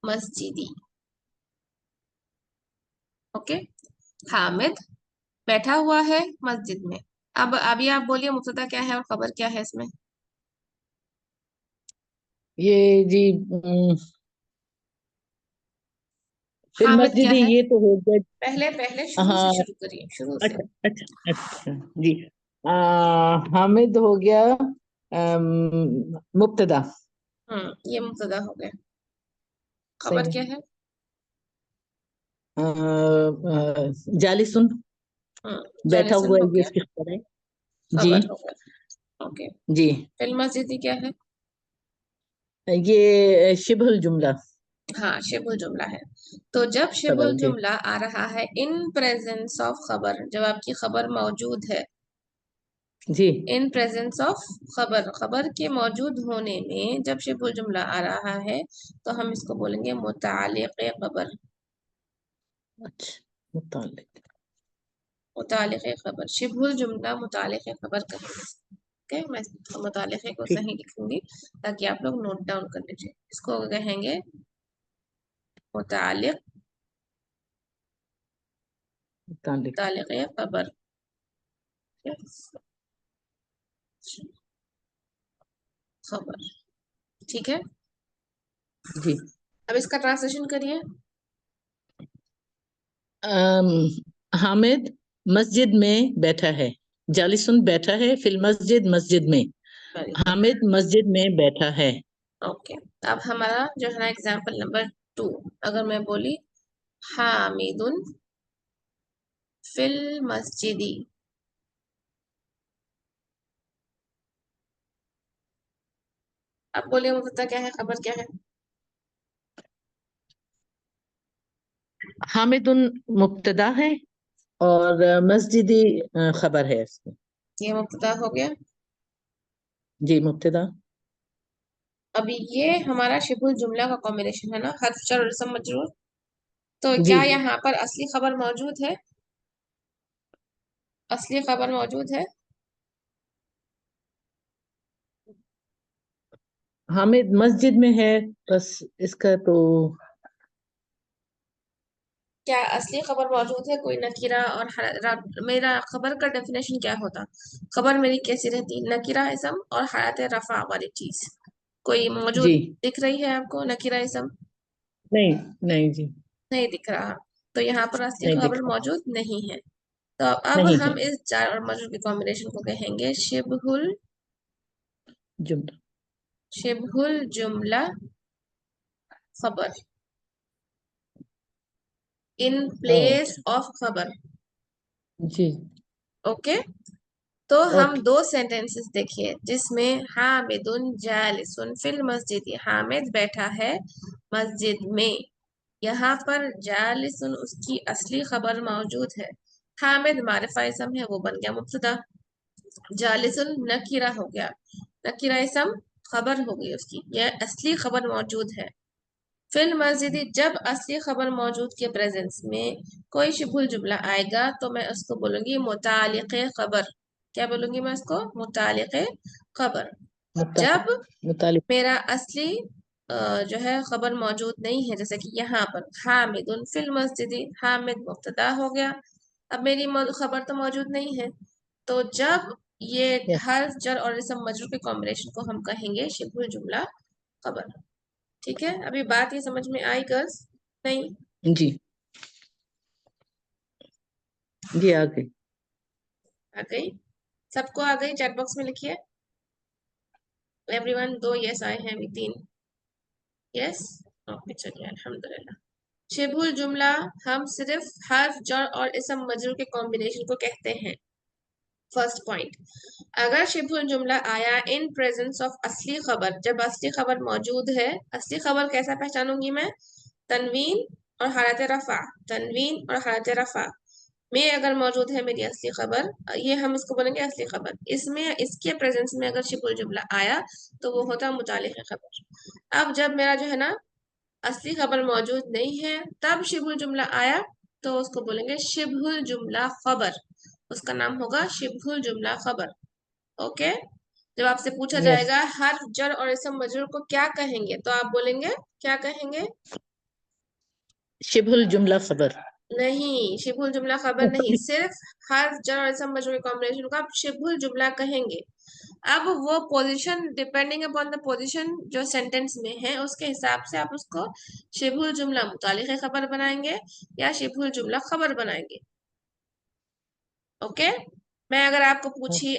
मस्जिदी। ओके। हामिद बैठा हुआ है मस्जिद में। अब अभी आप बोलिए मुब्तदा क्या है और खबर क्या है इसमें? ये जी फिल हामिद क्या मस्जिद, है? ये तो हो गया। पहले पहले शुरू से हाँ। शुरू करिए, शुरू से। अच्छा अच्छा अच्छा जी। हामिद हो गया मुब्तदा। ये मुब्तदा हो गया। सही खबर है। क्या है? जालिसुन बैठा जालिसन हुआ है, हो ये गया, इसकी खबर है। जी खबर हो गया। ओके, जी, फिल मस्जिदी क्या है? ये शिबहुल जुमला हाँ, शिबुल जुमला है। तो जब खबर शिबुल जी जुमला आ रहा है इन प्रेजेंस ऑफ खबर, जब आपकी खबर मौजूद है, जी इन प्रेजेंस ऑफ खबर, खबर के मौजूद होने में जब शिबुल जुमला आ रहा है तो हम इसको बोलेंगे मुतालिक खबर। अच्छा, मुतालिक मुतालिक खबर, शिबुल जुमला मुतालिक खबर कहेंगे। ओके, मैं मुतालिक को ठीक, सही लिखूंगी ताकि आप लोग नोट डाउन कर लीजिए। इसको कहेंगे मुतालिक, मुतालिक मुतालिक खबर। खबर, ठीक है। जी। अब इसका ट्रांसलेशन करिए। हामिद मस्जिद में बैठा है, जालिसुन बैठा है, फिल मस्जिद मस्जिद में, हामिद मस्जिद में बैठा है। ओके, अब हमारा जो है ना एग्जाम्पल नंबर 2, अगर मैं बोली हामिदुन फिल मस्जिदी, अब बोलिए मुफ्ता क्या है, खबर क्या है? हामिदुन मुब्तदा है और मस्जिदी खबर है इसकी। ये मुब्तदा हो गया। जी मुब्तदा। अभी ये हमारा शिबुल जुमला का कॉम्बिनेशन है ना, हर्फ जर और इसम मजरूर। तो जी क्या यहाँ पर असली खबर मौजूद है? असली खबर मौजूद है? हामिद मस्जिद में है, बस इसका तो क्या असली खबर मौजूद है? कोई नकीरा और मेरा खबर का डेफिनेशन क्या होता? खबर मेरी कैसी रहती? नकीरा इसम और हालत रफा वाली चीज कोई जी मौजूद दिख रही है आपको? नकीरा इसम नहीं, नहीं जी, नहीं दिख रहा, तो यहाँ पर असली नहीं खबर दिखा, मौजूद नहीं है। तो अब नहीं है हम इस जार और मजरूर के कॉम्बिनेशन को कहेंगे शिबहुल, जुमला। शिबहुल जुमला खबर, इन प्लेस ओके ऑफ खबर। जी, ओके, तो हम ओके दो सेंटेंसेस देखिए जिसमें हामिदुन जालिसुन फिल मस्जिद, हामिद बैठा है मस्जिद में। यहाँ पर जालिसुन उसकी असली खबर मौजूद है, हामिद मारिफा इसम है, वो बन गया मुब्तदा, जालिसुन नकीरा हो गया, नकीरा इसम खबर हो गई उसकी, यह असली खबर मौजूद है। फिल मस्जिद, जब असली खबर मौजूद के प्रेजेंस में कोई शिबुल जुमला आएगा तो मैं उसको बोलूंगी मुतालिक खबर। क्या बोलूंगी मैं उसको? मुतालिक खबर। मुतालिक, जब मुतालिक मेरा असली जो है खबर मौजूद नहीं है, जैसे कि यहाँ पर हामिदुन फिल मस्जिद, हामिद मुब्तदा हो गया, अब मेरी खबर तो मौजूद नहीं है, तो जब ये यस हर्फ जर और इसम मजरूर के कॉम्बिनेशन को हम कहेंगे शिबुल जुमला खबर। ठीक है, अभी बात ये समझ में आई गर्ल्स? नहीं? जी, जी आ गई। आ गई? सबको आ गई? चैट बॉक्स में लिखिए एवरीवन। 2 यस आए हैं, अभी 3 यस। ओके, चलिए अल्हम्दुलिल्लाह। शिबुल जुमला हम सिर्फ हर्फ जर और इसम मजरूर के कॉम्बिनेशन को कहते हैं। फर्स्ट पॉइंट, अगर शिबुल जुमला आया इन प्रेजेंस ऑफ असली खबर, जब असली खबर मौजूद है, असली खबर कैसा पहचानूंगी मैं? तनवीन और हालत रफा, तनवीन और हालत रफा में अगर मौजूद है मेरी असली खबर, ये हम इसको बोलेंगे असली खबर। इसमें इसके प्रेजेंस में अगर शिबुल जुमला आया तो वो होता मुतालिक खबर। अब जब मेरा जो है ना असली खबर मौजूद नहीं है, तब शिबुल जुमला आया तो उसको बोलेंगे शिबहुल जुमला खबर, उसका नाम होगा शिबहुल जुमला खबर। ओके, जब आपसे पूछा यस, जाएगा हर्फ जर और इसम मजरूर को क्या कहेंगे, तो आप बोलेंगे क्या कहेंगे? शिबहुल जुमला खबर। नहीं, शिबहुल जुमला खबर नहीं, सिर्फ हर्फ जर और इसम मजरूर के कॉम्बिनेशन को आप शिबहुल जुमला कहेंगे। अब वो position, depending upon the position जो सेंटेंस में है उसके हिसाब से आप उसको शिबहुल जुमला मुतालिक खबर बनाएंगे या शिबहुल जुमला खबर बनाएंगे। ओके, मैं अगर आपको पूछी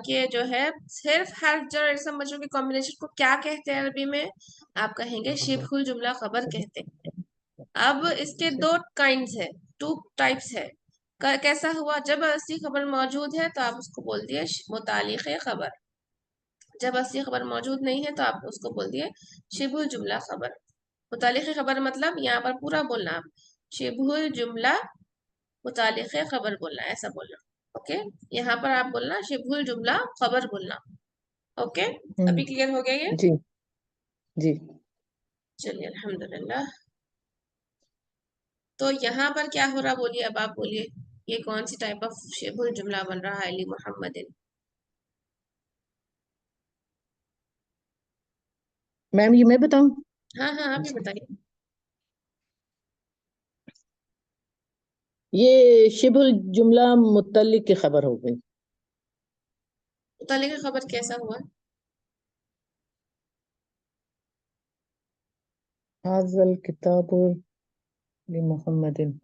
कि जो है सिर्फ हर्फ जर और इसम मजरूर के कॉम्बिनेशन को क्या कहते हैं अरबी में, आप कहेंगे शिबहुल जुमला खबर कहते हैं। अब इसके दो काइंड्स है, 2 टाइप्स है। कैसा हुआ, जब असली खबर मौजूद है तो आप उसको बोल दिए मुतालिक खबर, जब असली खबर मौजूद नहीं है तो आप उसको बोल दिए शिबुल जुमला खबर। मुतालिक खबर मतलब यहाँ पर पूरा बोलना, आप शिबुल जुमला मुतालिक खबर बोलना, ऐसा बोलना। ओके, यहाँ पर आप बोलना शिबुल जुमला खबर बोलना। ओके, अभी क्लियर हो गया ये? जी जी। चलिए अल्हम्दुलिल्लाह। तो यहाँ पर क्या हो रहा, बोलिए, अब आप बोलिए, ये कौन सी टाइप ऑफ शिबुल जुमला बन रहा है, अली मोहम्मदिन? मैम ये मैं बताऊं? हाँ हाँ, आप ही बताइए। ये शिबुल जुमला मुत्तलिक की खबर हो गई। मुतालिक खबर कैसा हुआ? हाज़ल किताबु लिमुहम्मदिन,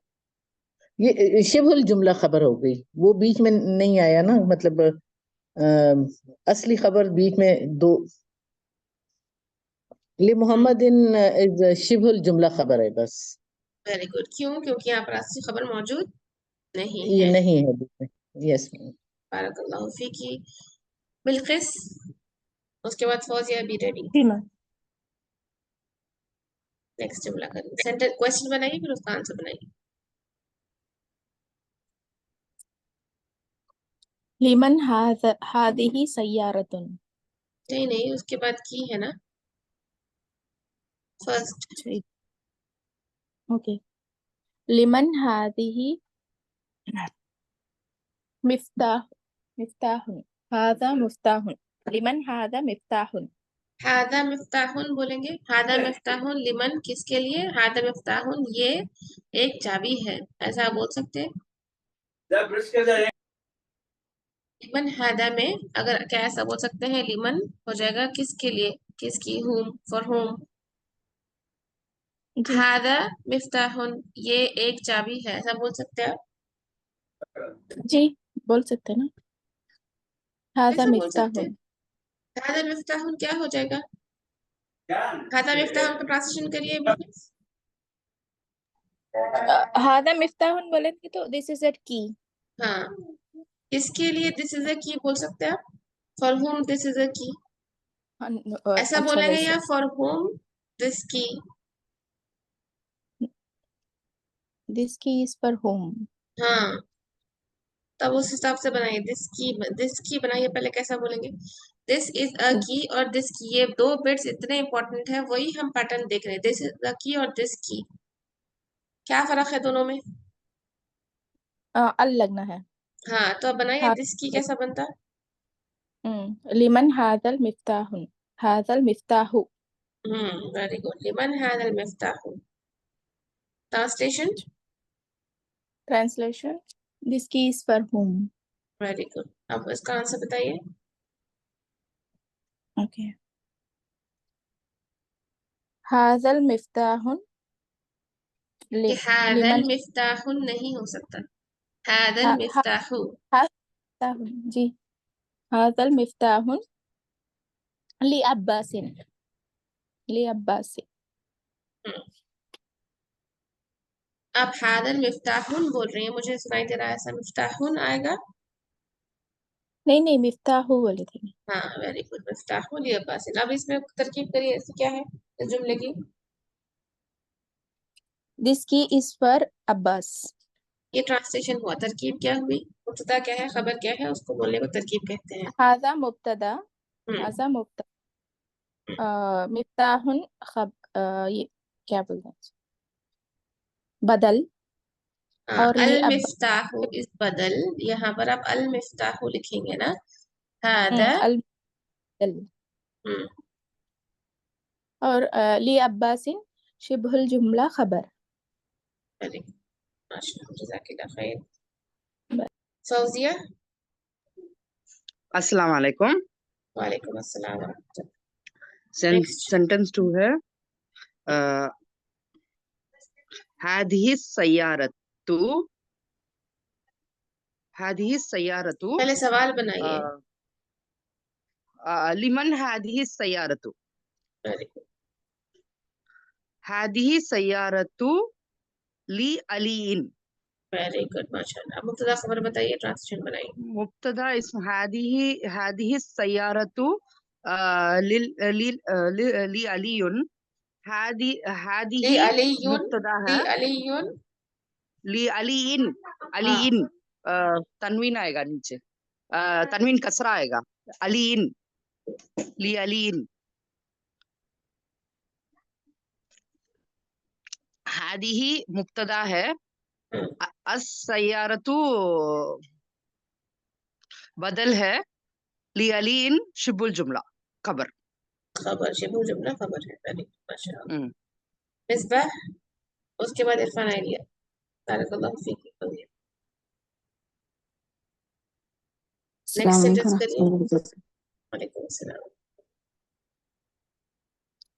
ये शिबुल जुमला खबर हो गई, वो बीच में नहीं आया ना, मतलब असली खबर बीच में दो, लिमुहम्मदिन इज शिबुल जुमला खबर है बस। Very good. क्यों? क्योंकि यहाँ पर असली खबर मौजूद नहीं ये है। नहीं है बीच में। Yes ma'am. बारकल्लाहु फीकी। बिल्किस, उसके बाद फौजिया बी रेडी। जी मैम। नेक्स्ट जुमला करिए, सेंटेंस क्वेश्चन बनाइए, फिर उसका आंसर बनाइए। लिमन हादिही सय्यारतुन। नहीं नहीं, उसके बाद की है ना, फर्स्ट। ओके। लिमन हादिही मिफ्ताह मिफ्ताहुन। हादा मुफ्ताहुन। लिमन हादा मिफ्ताहुन। हादा मिफ्ताहुन बोलेंगे, हादा मिफ्ताहुन लिमन, किसके लिए? हादा मिफ्ताहुन, ये एक चाबी है, ऐसा आप बोल सकते हैं। लिमन हादा में अगर क्या ऐसा बोल सकते हैं, लिमन हो जाएगा किसके लिए, किसकी, हुम, फॉर होम। जी हादा मिफ्ताहुन, ये एक चाबी है, ऐसा बोल सकते हैं आप। जी बोल सकते हैं ना। हादा ऐसा बोल सकते हैं। मिफ्ताहुन। हादा मिफ्ताहुन क्या हो जाएगा? हादा मिफ्ताहुन का ट्रांसलेशन करिए बिल्कुल। हादा मिफ्ताहुन बोलेंगे तो दिस इज अ की। हाँ, किसके लिए दिस इज अ की बोल सकते हैं आप? फॉर होम दिस इज अ की, ऐसा अच्छा बोलेंगे, वैसे। या फॉर होम दिस की। This key is for home. हाँ, तब उस हिसाब से बनाइए, दिस की बनाइए। पहले कैसा बोलेंगे? दिस इज अ की और दिस की, ये दो बिट्स इतने इंपॉर्टेंट है, वही हम पैटर्न देख रहे हैं, दिस इज अ की और दिस की। क्या फर्क है दोनों में? अल लगना है। हाँ, तो अब बनाइए, हा, दिस की कैसा बनता है? लिमन हादल मिफ्ताहुन। हादल मिफ्ताहु। Very good. लिमन हादल मिफ्ताहु। Translation? Translation, this key is for home. Very good. अब इसका आंसर बताइए। ओके। हादल मिफ्ताहुन ये हादल लिमन मिफ्ताहुन नहीं हो सकता, हादल मिफ्ताहु। मिफ्ताहुन जी। हादल मिफ्ताहुन ली अब्बासिन। ली अब्बासिन। आप हादल मिफ्ताहुन बोल रही हैं, मुझे सुनाई दे रहा है ऐसा मिफ्ताहुन आएगा। नहीं नहीं मिफ्ताहु बोले थे। हाँ, वेरी गुड, मिफ्ताहुल अब्बासिन। अब इसमें तरकीब करिए, ऐसे क्या है इस जुमले की? This key is for Abbas. ये ट्रांसलेशन हुआ, तरकीब क्या हुई? मुब्तदा क्या है, खबर क्या है, उसको बोलने को तरकीब कहते हैं। हाजा मुब्तदा। हम्म हाजा मुब्तदा। मिफ्ताहुन ये क्या बोलते हैं, बदल। हाँ, और अल ली अब्बा मिफ्ताहु इस बदल, यहाँ पर आप अल मिफ्ताहु लिखेंगे ना, हादा। अल बदल। हम्म और ली अब्बासिन शिबहुल जुमला खबर। वेरी गुड, माशाअल्लाह, जज़ाकिल्लाह खैर। फौजिया। अस्सलाम वालेकुम। वालेकुम अस्सलाम व रहमतुल्लाह। नेक्स्ट। सेंटेंस 2 है हादिही सय्यारतु। हादिही सय्यारतु पहले सवाल बनाइए। लिमन हादिही सय्यारतु। Very good. हादिही सय्यारतु ली अलीन। वेरी गुड माशाल्लाह। अब मुब्तदा खबर बताइए, ट्रांसलेशन बनाइए। मुब्तदा इसम हादिही सय्यारतु लिल लिल ली अलीयुन। ली हादिही अलीयुन, मुब्तदा ली है। अलीयुन। ली अलीन, हाँ, अलीन तनवीन आएगा नीचे, तनवीन कसरा आएगा। अलीन, ली अलीन। हादिही मुब्तदा है। अस्सय्यारतु बदल है। ली अलीन शिबुल जुमला खबर। खबर शिबुल जुमला खबर है। वेरी गुड माशाल्लाह। मिसबाह, उसके बाद इरफान आइडिया। बारकल्लाहु फीक। नेक्स्ट सेंटेंस करिए। वालेकुम अस्सलाम।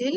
दिल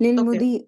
ओके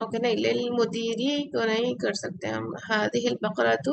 ओके, नहीं लिल मुदीरी को नहीं कर सकते हम। हादिहिल बकरातु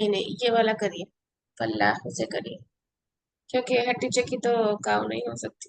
नहीं, ये वाला करिए, फल्लाह से करिए, क्योंकि हट्टी चक्की तो काव नहीं हो सकती।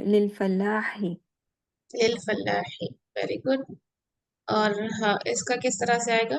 लिल फल्लाही। Very good. और हाँ, इसका किस तरह से आएगा?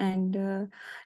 and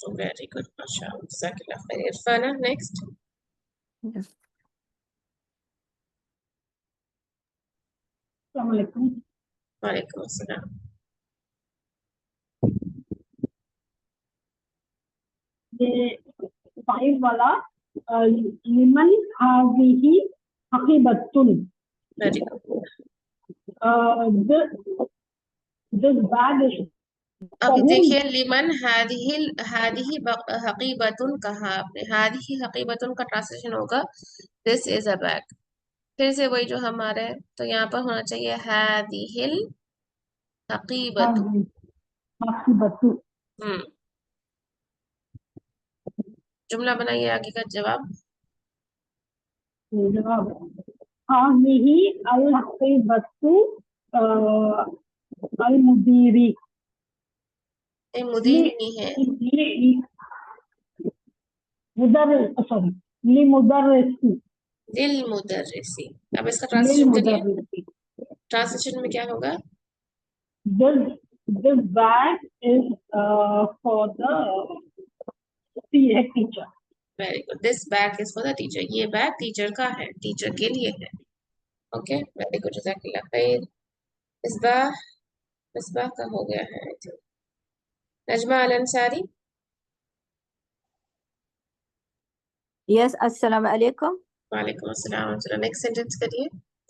वेरी गुड माशाअल्लाह, जज़ाकल्लाह खैर। इरफाना नेक्स्ट। Yes. अस्सलाम वालेकुम। वालेकुम अस्सलाम। ये फाइव वाला लिमन हाज़िही हकीबतुन। Very good. This bag is अभी देखिए, लिमन हादिहिल हादिही हकीबतुन कहा आपने। हादिही हकीबतुन का ट्रांसलेशन होगा दिस इज अ बैग। फिर से वही जो हमारे, तो यहाँ पर होना चाहिए हादिहिल हकीबतु। हकीबतु। जुमला बनाइए, आगे का जवाब। जवाब हाज़िही अल हकीबतु अल मुदीरी। ये मुदीरी नहीं है, सॉरी ली मुदर्रिसी। लिल मुदर्रिसी। अब इसका लिल ट्रांसलेशन करिए। मुदर्रिसी। ट्रांसलेशन में क्या होगा? This bag is for the teacher. Very good. This bag is for the teacher. ये बैग टीचर का है, टीचर के लिए है। ओके, वेरी गुड, जज़ाकल्लाह खैर। मिसबाह, मिसबाह का हो गया है I think. Najma Al Ansari. Yes, Assalamu alaikum. वालेकुम अस्सलाम व रहमतुल्लाह। नेक्स्ट सेंटेंस करिए,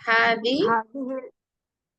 हादी।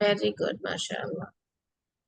वेरी गुड माशाअल्लाह।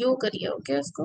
यू करिए। ओके, उसको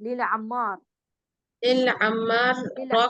लिल अम्मार। रॉ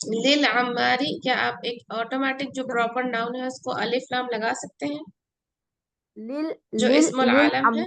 लिल अम्मारी। क्या आप एक ऑटोमेटिक जो प्रॉपर नाउन है उसको अलिफ लाम लगा सकते हैं, जो इस्मुल आलम है?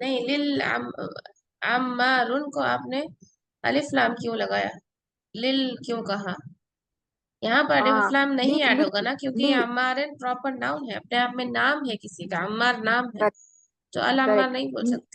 नहीं, अम्मारुन को आपने अलिफ लाम क्यों लगाया? लिल क्यों कहा? यहाँ पर अलिफ लाम नहीं ऐड होगा ना, क्योंकि अम्मारिन प्रॉपर नाउन है, अपने आप में नाम है किसी का, अम्मार नाम है, तो अल अम्मार नहीं बोल सकते।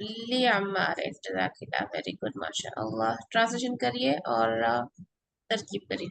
ली अम्मार। जज़ाकल्लाह, वेरी गुड माशाअल्लाह। ट्रांसलेशन करिए और तरकीब करिए।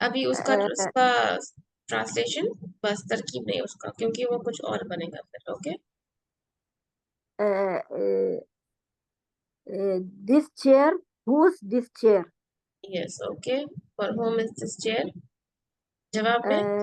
अभी उसका ट्रांसलेशन बस, तरकीब नहीं उसका, क्योंकि वो कुछ और बनेगा फिर। Okay, this chair, whose this chair? Yes, okay. For whom is this chair? जवाब में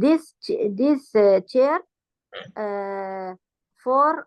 this chair for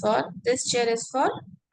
For this chair is for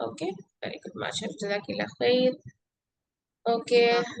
Okay, very good. माशाल्लाह, जज़ाकिल्लाह खैर. Okay, next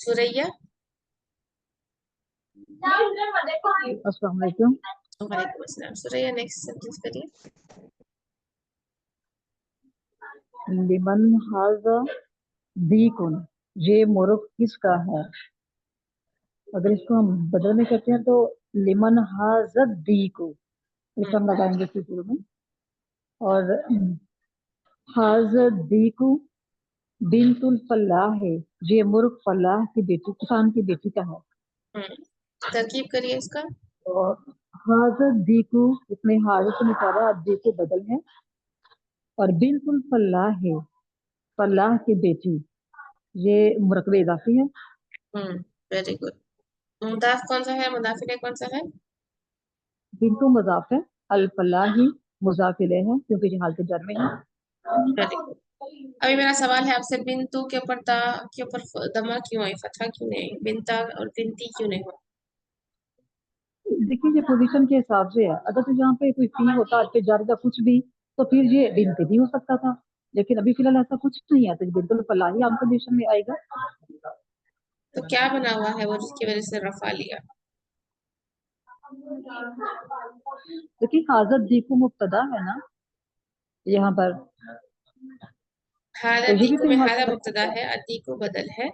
Suraiya. अस्सलाम वालेकुम। वालेकुम अस्सलाम. सुरैया, next sentence करिए. लिमन हाजा दीकुन, ये मुर्ग किसका है? अगर इसको हम बदल में करते हैं तो लिमन हाजा दीकु इसको हम लगाएंगे शुरू में, और हाजा दीकु बिनतुल फलाह है, ये मुर्ग फलाह की बेटी, किसान की बेटी का है। तरकीब करिए इसका. और हाजा दीकु, इसमें हाजा से निकाला दीकु बदल है, और बिनतुल फलाह है, फलाह की बेटी, ये मुरकबे इजाफी है। Very good. मुदाफ कौन सा है? मुदाफ इलैह कौन सा है? बिंतु मुजाफ है, अल फलाही मुजाफ इलैह है क्योंकि ये हालत जर में है। Very good. अभी मेरा सवाल है आपसे, बिंतु के ऊपर ता के ऊपर दमा क्यों आई, फतहा क्यों नहीं आई? बिंता और बिंती क्यों नहीं हुआ? देखिए ये पोजीशन के हिसाब से है, अगर तो यहाँ पे कोई फी होता के जर या कुछ भी तो फिर ये बिनते भी हो सकता था, लेकिन अभी फिलहाल ऐसा कुछ नहीं है, तो बिल्कुल फलाही आम कंडीशन में आएगा। तो क्या बना हुआ है वो जिसकी वजह से रफा लिया? देखिए हाजत दीकु मुब्तदा है ना यहाँ पर, हादा तो ये भी दीकु में फिर हादा मुब्तदा है, अदीकु बदल है.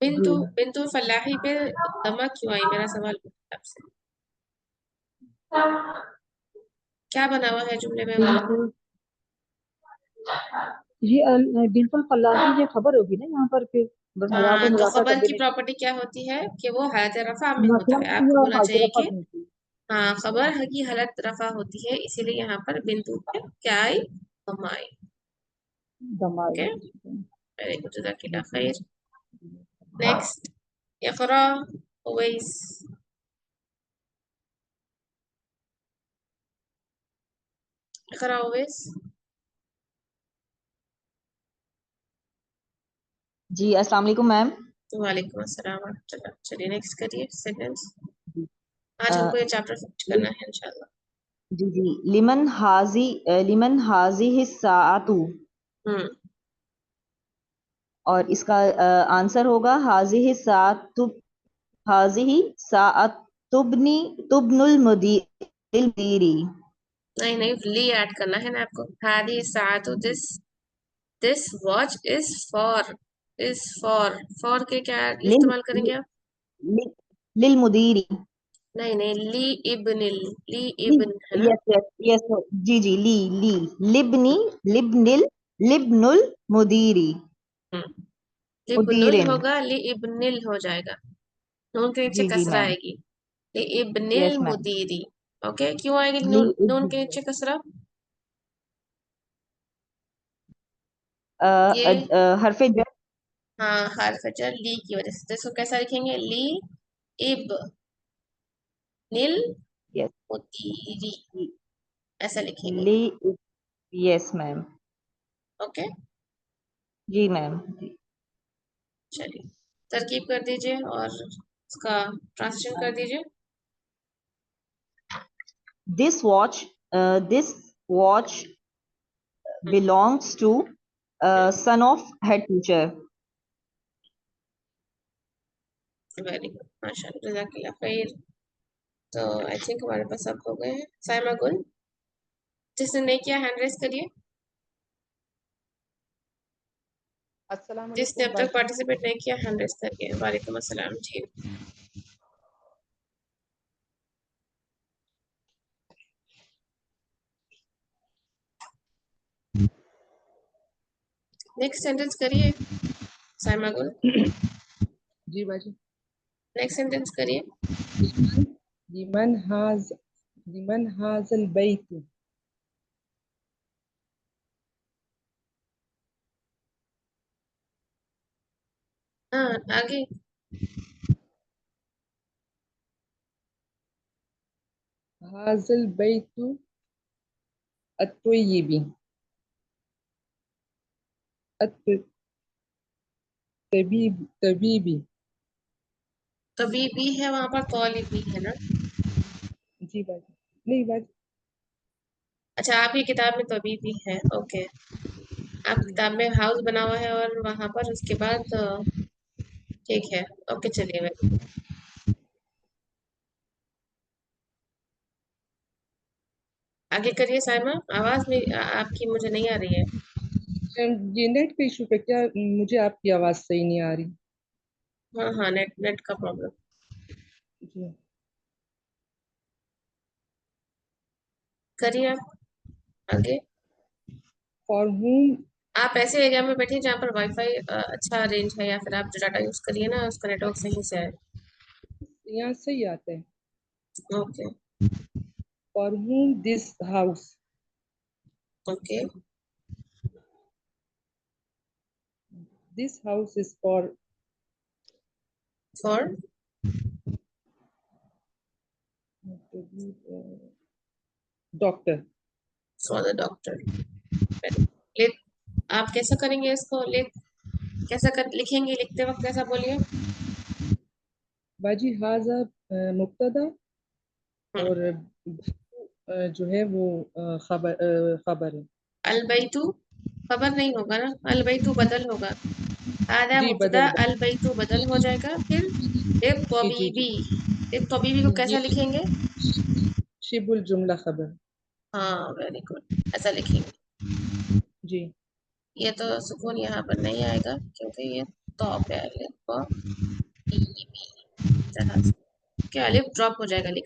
बिंतु जी बिंतु फलाही पे दमा क्यों आई? मेरा सवाल आपसे, क्या बना हुआ है जुमले में वो? बिल्कुल, ये बिल्कुल फलाही ये खबर होगी ना यहाँ पर, फिर बस मुजाफ हाँ, तो मुजाफा खबर की कॉम्बिनेशन प्रॉपर्टी क्या होती है कि वो हालत रफा में होता है. आपको और बोलना हालत चाहिए रफा कि में होती हाँ, खबर की हालत रफा होती है, इसीलिए यहाँ पर बिंदु पे क्या आई? दमा आई. ओके, वेरी गुड, जज़ाकिल्लाह खैर. नेक्स्ट, इक़रा उवैस. इक़रा उवैस. जी अस्सलाम वालेकुम मैम। वालेकुम अस्सलाम व रहमतुल्लाह. चलिए नेक्स्ट करिए सेंटेंस. आज अ, हमको ये चैप्टर फिनिश करना है इंशाल्लाह. जी जी, लिमन हाजी हिस्सातु, और इसका आंसर होगा हाजी हिस्सातु, हाजी साअतुबनी तुबनुल मुदीरी। नहीं नहीं, ली ऐड करना है ना आपको. हादी सातु, दिस वॉच इज फॉर के क्या लिल इस्तेमाल करेंगे आप? लिल मुदीरी। नहीं नहीं, ली ली, इब्न है ना. यस यस यस, जी जी, ली ली लिबनी लिबनुल मुदीरी। लिब्नुल मुदीरिन। होगा, ली इब्निल हो जाएगा. नून के नीचे जी जी कसरा मैम। आएगी. ली इब्निल यस मैम। मुदीरी. ओके, क्यों आएगी ली नून के नीचे कसरा? ये हरफे जर। हाँ, हर्फ जर ली की वजह से. तो इसको कैसा लिखेंगे? ली इब निल यस, मुदीरी, ऐसा लिखेंगे. ली, यस मैम। ओके, जी मैम। चलिए तरकीब कर दीजिए और इसका ट्रांसलेशन कर दीजिए. This watch belongs to son of head teacher. Very good, माशाल्लाह, जज़ाकिल्लाह खैर. तो आई थिंक हमारे पास सब हो गए हैं. साइमा गुल, जिसने नहीं किया हैंड रेस करिए. अस्सलाम जिसने वालेकुम अब तक बाजी। पार्टिसिपेट नहीं किया हैंड रेस करिए. वालेकुम अस्सलाम जी. नेक्स्ट सेंटेंस करिए साइमा गुल. जी बाजी। नेक्स्ट सेंटेंस करिए. लिमन हाजल बैत, हाँ आगे। हाजल बैतु अत्तय्यिबी तबीबी। तभी भी है वहां पर, तौली भी है ना। जी बाजी, नहीं बाजी। अच्छा आपकी किताब में तभी भी है, ओके। आपकी किताब में हाउस बना हुआ है और वहां पर उसके बाद ठीक है, ओके चलिए। मैं आगे करिए साइमा, आवाज में आपकी मुझे नहीं आ रही है। ये नेट का इशू पे क्या, मुझे आपकी आवाज सही नहीं आ रही। हाँ हाँ, नेट नेट का प्रॉब्लम। जी करिए आप आगे। फॉर whom आप ऐसे एरिया में बैठिए जहाँ पर वाईफाई अच्छा रेंज है, या फिर आप जो डाटा यूज करिए ना उसका नेटवर्क सही से आए। यहाँ सही आता है। Okay for whom this house, okay. This house is for for doctor. For the doctor. लिख, आप कैसा करेंगे इसको, लिख कैसा कर लिखेंगे, लिखते वक्त कैसा बोलिए। बाजी हाजा मुब्तदा और जो है वो खबर है। अलबैतु खबर नहीं होगा ना, अलबैतु बदल होगा। आधा जी मुब्तदा, बदल। अलबैतु बदल हो जाएगा। फिर एक जी जी जी तबीबी, एक तबीबी को कैसा ये लिखेंगे। शिबुल जुमला खबर। हाँ वेरी गुड, ऐसा लिखेंगे। जी ये तो सुकून यहाँ पर नहीं आएगा क्योंकि ये तो पे क्या अलिफ ड्रॉप हो जाएगा। लिख,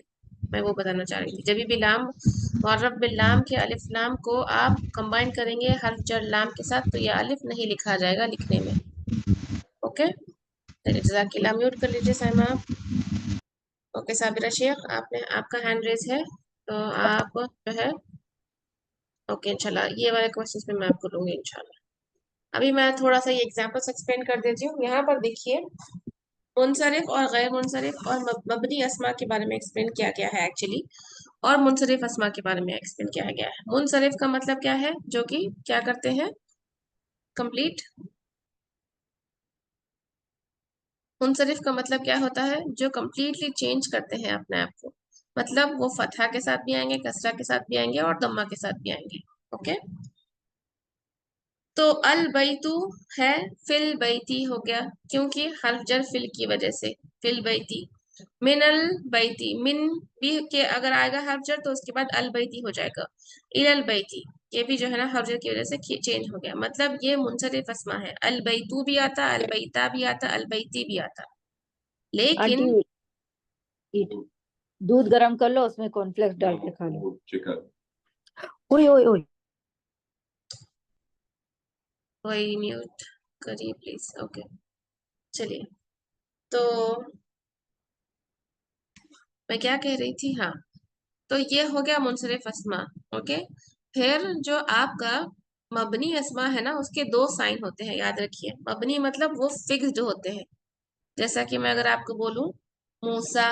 मैं वो बताना चाह रही थी। जब भी लाम मुअर्रफ बिल लाम के अलिफ लाम को आप कंबाइन करेंगे हर्फ जर लाम के साथ, तो ये अलिफ नहीं लिखा जाएगा लिखने में। ओके चलिए, जज़ाकिल्लाह। म्यूट कर लीजिए साइमा आप। ओके साबिरा शेख, आपने आपका हैंड रेज है तो आप जो है ओके इंशाल्लाह ये वाले क्वेश्चंस में मैं आपको लूंगी इंशाल्लाह। अभी मैं थोड़ा सा ये एग्जांपल्स एक्सप्लेन कर देती हूँ। यहाँ पर देखिए मुनसरिफ और गैर मुनसरिफ और मबनी अस्मा के बारे में एक्सप्लेन किया गया है एक्चुअली, और मुनसरिफ अस्मा के बारे में एक्सप्लेन किया गया है। मुनसरिफ का मतलब क्या है, जो कि क्या करते हैं, कंप्लीट। मुनसरिफ का मतलब क्या होता है, जो कंप्लीटली चेंज करते हैं अपने आप को। मतलब वो फतहा के साथ भी आएंगे, कसरा के साथ भी आएंगे और दम्मा के साथ भी आएंगे। ओके तो अल बैतु है, फिल बैती हो गया क्योंकि हर्फ जर फिल की वजह से, फिल बैती। मिनल बैती, मिन भी के अगर आएगा हर्फ जर तो उसके बाद अल बैती हो जाएगा। इलल बैती, ये भी जो है ना हर्फ जर की वजह से चेंज हो गया। मतलब ये मुनसरिफ अस्मा है। अल बैतु भी आता, अल बैता भी आता, अल बैती भी आता। लेकिन आंटी दूध गरम कर लो, उसमें कॉर्नफ्लेक्स डाल के खा लो। ओए ओए ओए, कोई म्यूट करिए प्लीज। ओके चलिए, तो मैं क्या कह रही थी, हाँ, तो ये हो गया मुनसरिफ अस्मा। ओके फिर जो आपका मबनी अस्मा है ना, उसके दो साइन होते हैं, याद रखिए। मबनी मतलब वो फिक्स्ड होते हैं। जैसा कि मैं अगर आपको बोलूं मूसा,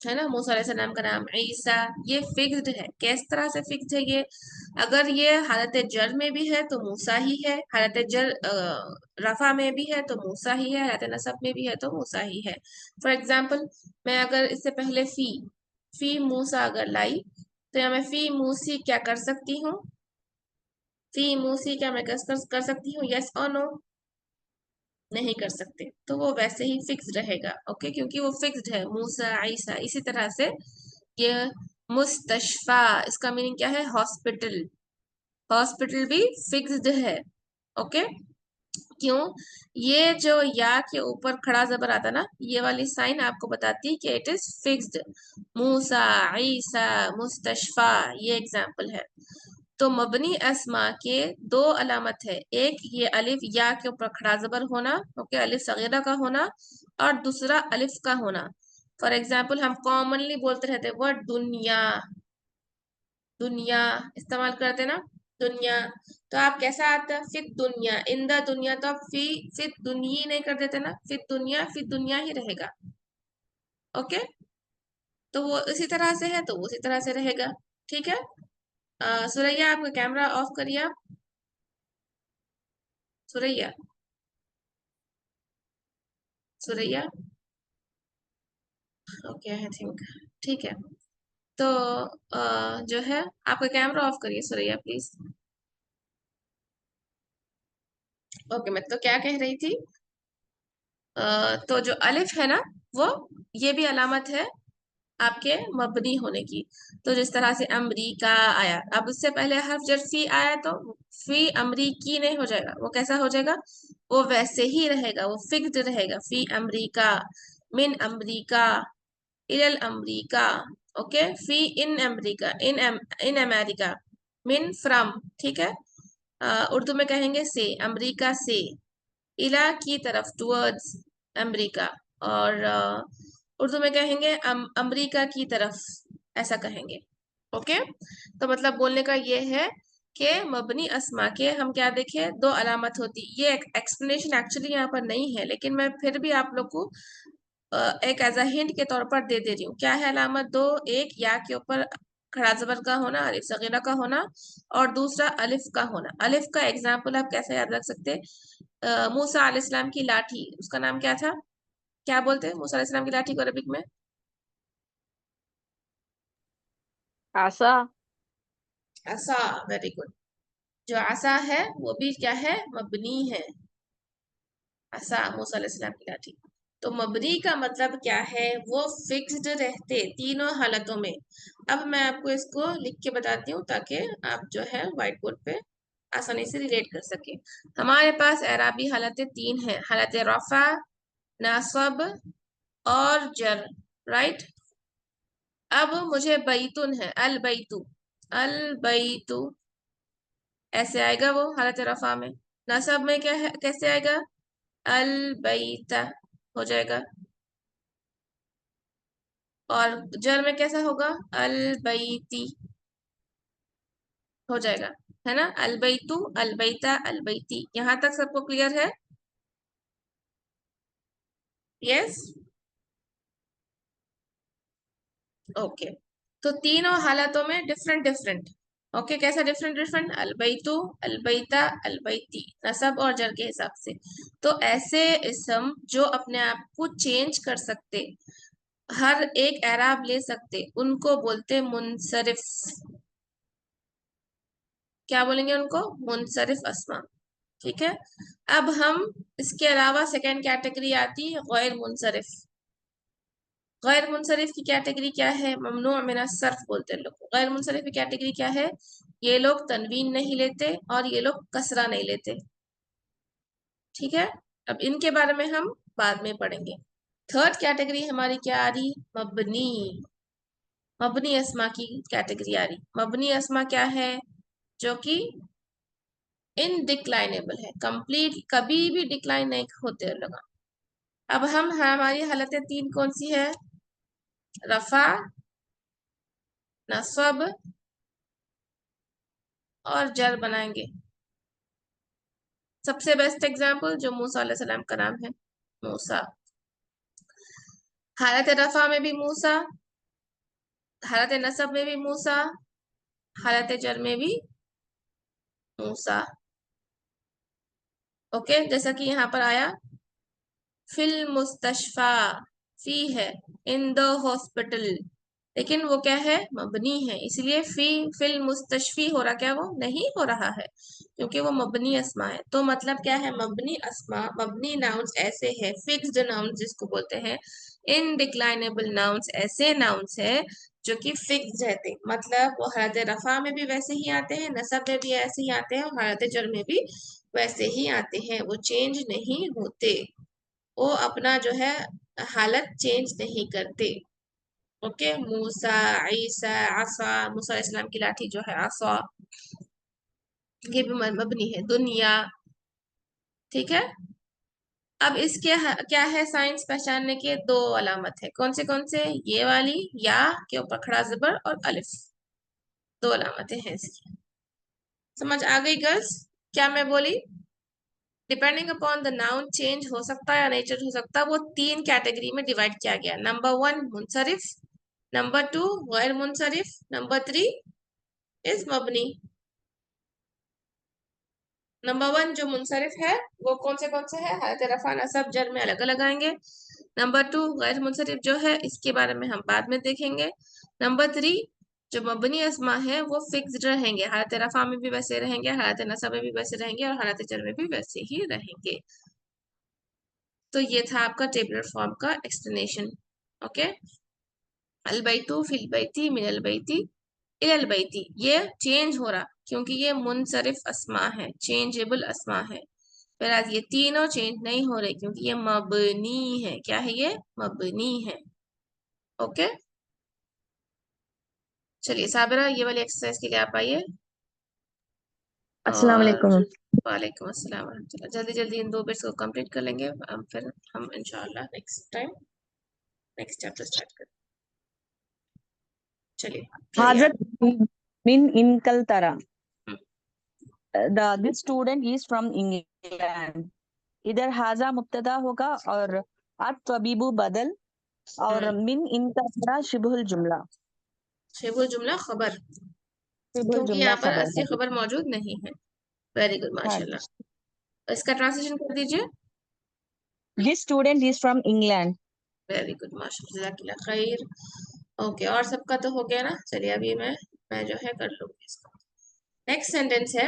है ना, मूसा अलैहिस्सलाम का नाम, ईसा, ये फिक्स्ड है। किस तरह से फिक्स्ड है ये, अगर ये हालत जर में भी है तो मूसा ही है, हालत जर रफा में भी है तो मूसा ही है, हालत नसब में भी है तो मूसा ही है। फॉर एग्जाम्पल, मैं अगर इससे पहले फी मूसा अगर लाई, तो यहाँ मैं फी मूसी क्या कर सकती हूँ, फी मूसी क्या मैं कर सकती हूँ, यस और नो, नहीं कर सकते। तो वो वैसे ही फिक्स रहेगा। ओके क्योंकि वो फिक्स्ड है, मूसा ईसा। इसी तरह से ये मुस्तशफा, इसका मीनिंग क्या है, हॉस्पिटल। हॉस्पिटल भी फिक्स्ड है। ओके क्यों, ये जो या के ऊपर खड़ा जबर आता ना, ये वाली साइन आपको बताती है कि इट इज फिक्स्ड। मूसा ईसा मुस्तशफा, ये एग्जाम्पल है। तो मबनी अस्मा के दो अलामत है, एक ये अलिफ या के ऊपर खड़ा जबर होना, ओके, अलिफ सगीरा का होना, और दूसरा अलिफ का होना। फॉर एग्जाम्पल हम कॉमनली बोलते रहते वर्ड दुनिया, दुनिया इस्तेमाल करते ना, दुनिया। तो आप कैसा आता है, फिर दुनिया, इन द दुनिया, तो आप फिर दुनिया नहीं कर देते ना, फिर दुनिया ही रहेगा। ओके, तो वो इसी तरह से है तो वो उसी तरह से रहेगा। ठीक है, सुरैया आपका कैमरा ऑफ करिए आप। Suraiya, Suraiya, okay I think ठीक है। तो जो है आपका कैमरा ऑफ करिए सुरैया प्लीज। ओके, मैं तो क्या कह रही थी, तो जो अलिफ है ना, वो ये भी अलामत है आपके मबनी होने की। तो जिस तरह से अमरीका आया, अब उससे पहले हर्फ जब फी आया तो फी अमरीकी नहीं हो जाएगा, वो कैसा हो जाएगा, वो वैसे ही रहेगा, वो फिक्स्ड रहेगा। फी अमरीका, मिन अमरीका, इलल अमरीका। ओके, फी इन अमरीका, इन अमेरिका, मिन फ्रॉम। ठीक है, उर्दू में कहेंगे से, अमरीका से, इला की तरफ, टुवर्ड्स अमरीका। और उर्दू में कहेंगे अमरीका की तरफ, ऐसा कहेंगे। ओके, तो मतलब बोलने का ये है कि मबनी अस्मा के हम क्या देखे, दो अलामत होती। ये एक्सप्लेनेशन एक्चुअली यहाँ पर नहीं है, लेकिन मैं फिर भी आप लोग को एक एज अ हिंट के तौर पर दे रही हूँ। क्या है अलामत दो, एक या के ऊपर खड़ा जबर का होना, अलिफ सगीरा का होना, और दूसरा अलिफ का होना। अलिफ का एग्जाम्पल आप कैसे याद रख सकते, मूसा अलैहिस्सलाम की लाठी, उसका नाम क्या था, क्या बोलते हैं मूसा अलैहिस्सलाम की लाठी को अरबिक में? आसा। आसा, वेरी गुड। जो आसा है वो भी क्या है, मबनी है। आसा, मूसा अलैहिस्सलाम की लाठी। तो मबनी का मतलब क्या है, वो फिक्स्ड रहते तीनों हालतों में। अब मैं आपको इसको लिख के बताती हूँ ताकि आप जो है व्हाइट बोर्ड पे आसानी से रिलेट कर सके। हमारे पास एराबी हालतें तीन हैं, हालत रफा, नासब और जर, राइट। अब मुझे बैतुन है, अल बैतु, अल बैतु ऐसे आएगा वो हालत रफा में। नसब में क्या है, कैसे आएगा, अल बैता हो जाएगा। और जर में कैसा होगा, अल बैती हो जाएगा, है ना। अल बैतु, अल बैता, अल बैती, यहां तक सबको क्लियर है? Yes, okay. तो तीनों हालतों में डिफरेंट डिफरेंट। ओके, कैसा डिफरेंट डिफरेंट, अलबैतु, अलबैता, अलबैती, नसब और जर के हिसाब से। तो ऐसे इसम जो अपने आप को चेंज कर सकते, हर एक एराब ले सकते, उनको बोलते मुनसरिफ। क्या बोलेंगे उनको, मुनसरिफ अस्मा। ठीक है, अब हम इसके अलावा सेकेंड कैटेगरी आती है गैर मुनसरिफ। गैर मुनसरिफ की कैटेगरी क्या है, ममनू मिन सर्फ बोलते हैं लोग। गैर मुनसरिफ की कैटेगरी क्या है, ये लोग तनवीन नहीं लेते और ये लोग कसरा नहीं लेते। ठीक है, अब इनके बारे में हम बाद में पढ़ेंगे। थर्ड कैटेगरी हमारी क्या आ रही, मबनी। मबनी अस्मा की कैटेगरी आ रही। मबनी अस्मा क्या है, जो कि इनडिक्लाइनेबल है, कंप्लीट कभी भी डिक्लाइन नहीं होते लोग। अब हम हमारी हालतें तीन कौन सी है, रफा, नस्ब और जर बनाएंगे। सबसे बेस्ट एग्जाम्पल जो मूसा अलैहिस्सलाम का नाम है, मूसा। हालत रफा में भी मूसा, हालत नसब में भी मूसा, हालत जर में भी मूसा। ओके, जैसा कि यहाँ पर आया, फिल मुस्तशफा, फी है, इन द हॉस्पिटल, लेकिन वो क्या है, मबनी है, इसलिए फिल मुस्तशफी हो रहा, क्या वो नहीं हो रहा है, क्योंकि वो मबनी अस्मा है। तो मतलब क्या है, मबनी अस्मा, मबनी नाउन्स ऐसे है, फिक्स्ड नाउन्स जिसको बोलते हैं, इनडिक्लाइनेबल नाउन्स ऐसे नाउन्स है जो कि फिक्स्ड रहते, मतलब वो हालत रफा में भी वैसे ही आते हैं, नसब में भी ऐसे ही आते हैं, और हालत जर में भी वैसे ही आते हैं, वो चेंज नहीं होते, वो अपना जो है हालत चेंज नहीं करते। ओके, मूसा, ईसा, आसा, मूसा अलैहिस्सलाम की लाठी जो है आसा, ये भी मबनी है, दुनिया। ठीक है, अब इसके क्या है, साइंस पहचानने के दो अलामत है, कौन से, ये वाली या के ऊपर खड़ा जबर और अलिफ, दो अलामतें हैं इसकी। समझ आ गई गर्ल्स क्या मैं बोली? Depending upon the noun change हो सकता है या नहीं चेंज हो सकता, वो 3 कैटेगरी में डिवाइड किया गया। नंबर 1 मुनसरिफ, नंबर 2 गैर मुनसरिफ, नंबर 3 इज मबनी। नंबर 1 जो मुनसरिफ है वो कौन से है? हालत रफा नसब जर में अलग अलग आएंगे। नंबर 2 गैर मुनसरिफ जो है इसके बारे में हम बाद में देखेंगे। नंबर 3 जो मबनी अस्मा है वो फिक्स्ड रहेंगे, हालत रफा में भी वैसे रहेंगे, हालत नसब में भी वैसे रहेंगे और हालत जर में भी वैसे ही रहेंगे। तो ये था आपका टेबुलर फॉर्म का एक्सप्लेनेशन। ओके, अलबैतु फिल बैती मिनल बैती इलल बैती, ये चेंज हो रहा क्योंकि ये मुनसरिफ अस्मा है, चेंजेबल अस्मा है। पर आज ये तीनों चेंज नहीं हो रहे क्योंकि ये मबनी है। क्या है ये? मबनी है। ओके, चलिए साबिरा ये वाली एक्सरसाइज के लिए आप आइए। अस्सलाम और वालेकुम। वालेकुम अस्सलाम वरहमतुल्लाह। जल्दी जल्दी इन 2 बिट्स को कंप्लीट कर लेंगे, फिर हम इंशाल्लाह next time next chapter start करें। चलिए Hazat min inkal tara. This student is from England. इधर हाजा मुब्तदा होगा और अत-तबीबु बदल और मिन इनका तरा शिबहुल जुमला। शिबहुल जुमला खबर, शिबहुल क्योंकि जुमला यहाँ पर खबर असली है। खबर मौजूद नहीं है। वेरी गुड, हाँ, माशाल्लाह। इसका ट्रांसलेशन कर दीजिए। This student is from England. Very good, माशाल्लाह, जज़ाकल्लाह खैर। ओके, और सबका तो हो गया ना? चलिए अभी मैं जो है कर लूंगी इसको। नेक्स्ट सेंटेंस है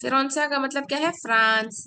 फिरोंसा का मतलब क्या है? फ्रांस।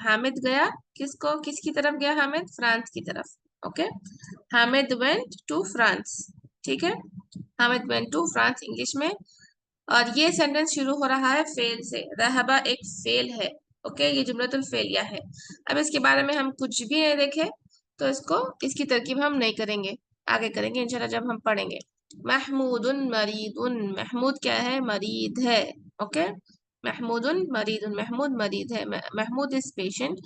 हामिद गया किसकी तरफ गया? हामिद फ्रांस की तरफ। Okay, Hamid went to France. ठीक है, Hamid went to France English में। और ये सेंटेंस शुरू हो रहा है फेल से। रहबा एक फेल है। ओके, ये जुमलतुल फेलिया है। अब इसके बारे में हम कुछ भी नहीं देखे तो इसकी तरकीब हम नहीं करेंगे, आगे करेंगे इंशाल्लाह जब हम पढ़ेंगे। महमूदुन मरीदुन, महमूद क्या है? मरीद है। ओके, महमूदुन मरीदुन, महमूद मरीद है। Mahmood is patient.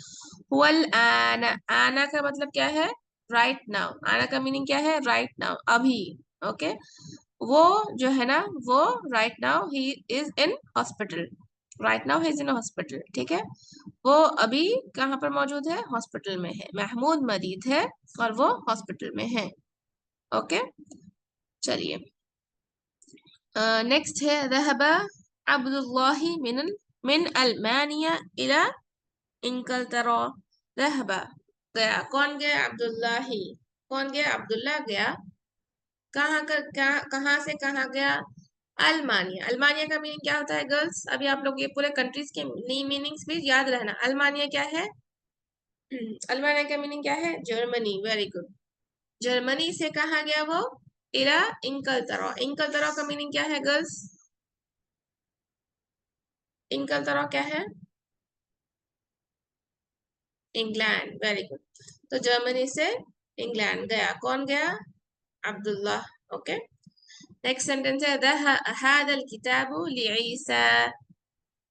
हुवल आना, आना का मतलब क्या है? Right now. आना का मीनिंग क्या है? राइट नाउ, अभी। ओके, वो जो है ना वो right now he is in hospital. Right now he is in hospital. ठीक है, वो अभी कहाँ पर मौजूद है? हॉस्पिटल में है। महमूद मरीद है और वो हॉस्पिटल में है। ओके, चलिए नेक्स्ट है रहबा अब्दुल्लाही मिन अल्मानिया इला इंकलतरा। रहबा गया, कौन गया? अब्दुल्लाही। कौन गया? अब्दुल्ला गया। कहाँ से कहाँ गया? अल्मानिया। अल्मानिया का मीनिंग क्या होता है गर्ल्स? अभी आप लोग ये पूरे कंट्रीज के मीनिंग्स भी याद रहना। अल्मानिया क्या है? अल्मानिया का मीनिंग क्या है? जर्मनी। वेरी गुड, जर्मनी से कहाँ गया वो? इला इंकलतरा। इंकलतरा का मीनिंग क्या है गर्ल्स? इंकलतरा क्या है? इंग्लैंड। वेरी गुड, तो जर्मनी से इंग्लैंड गया। कौन गया? अब्दुल्ला। ओके, नेक्स्ट सेंटेंस है हादल किताबु लिईसा।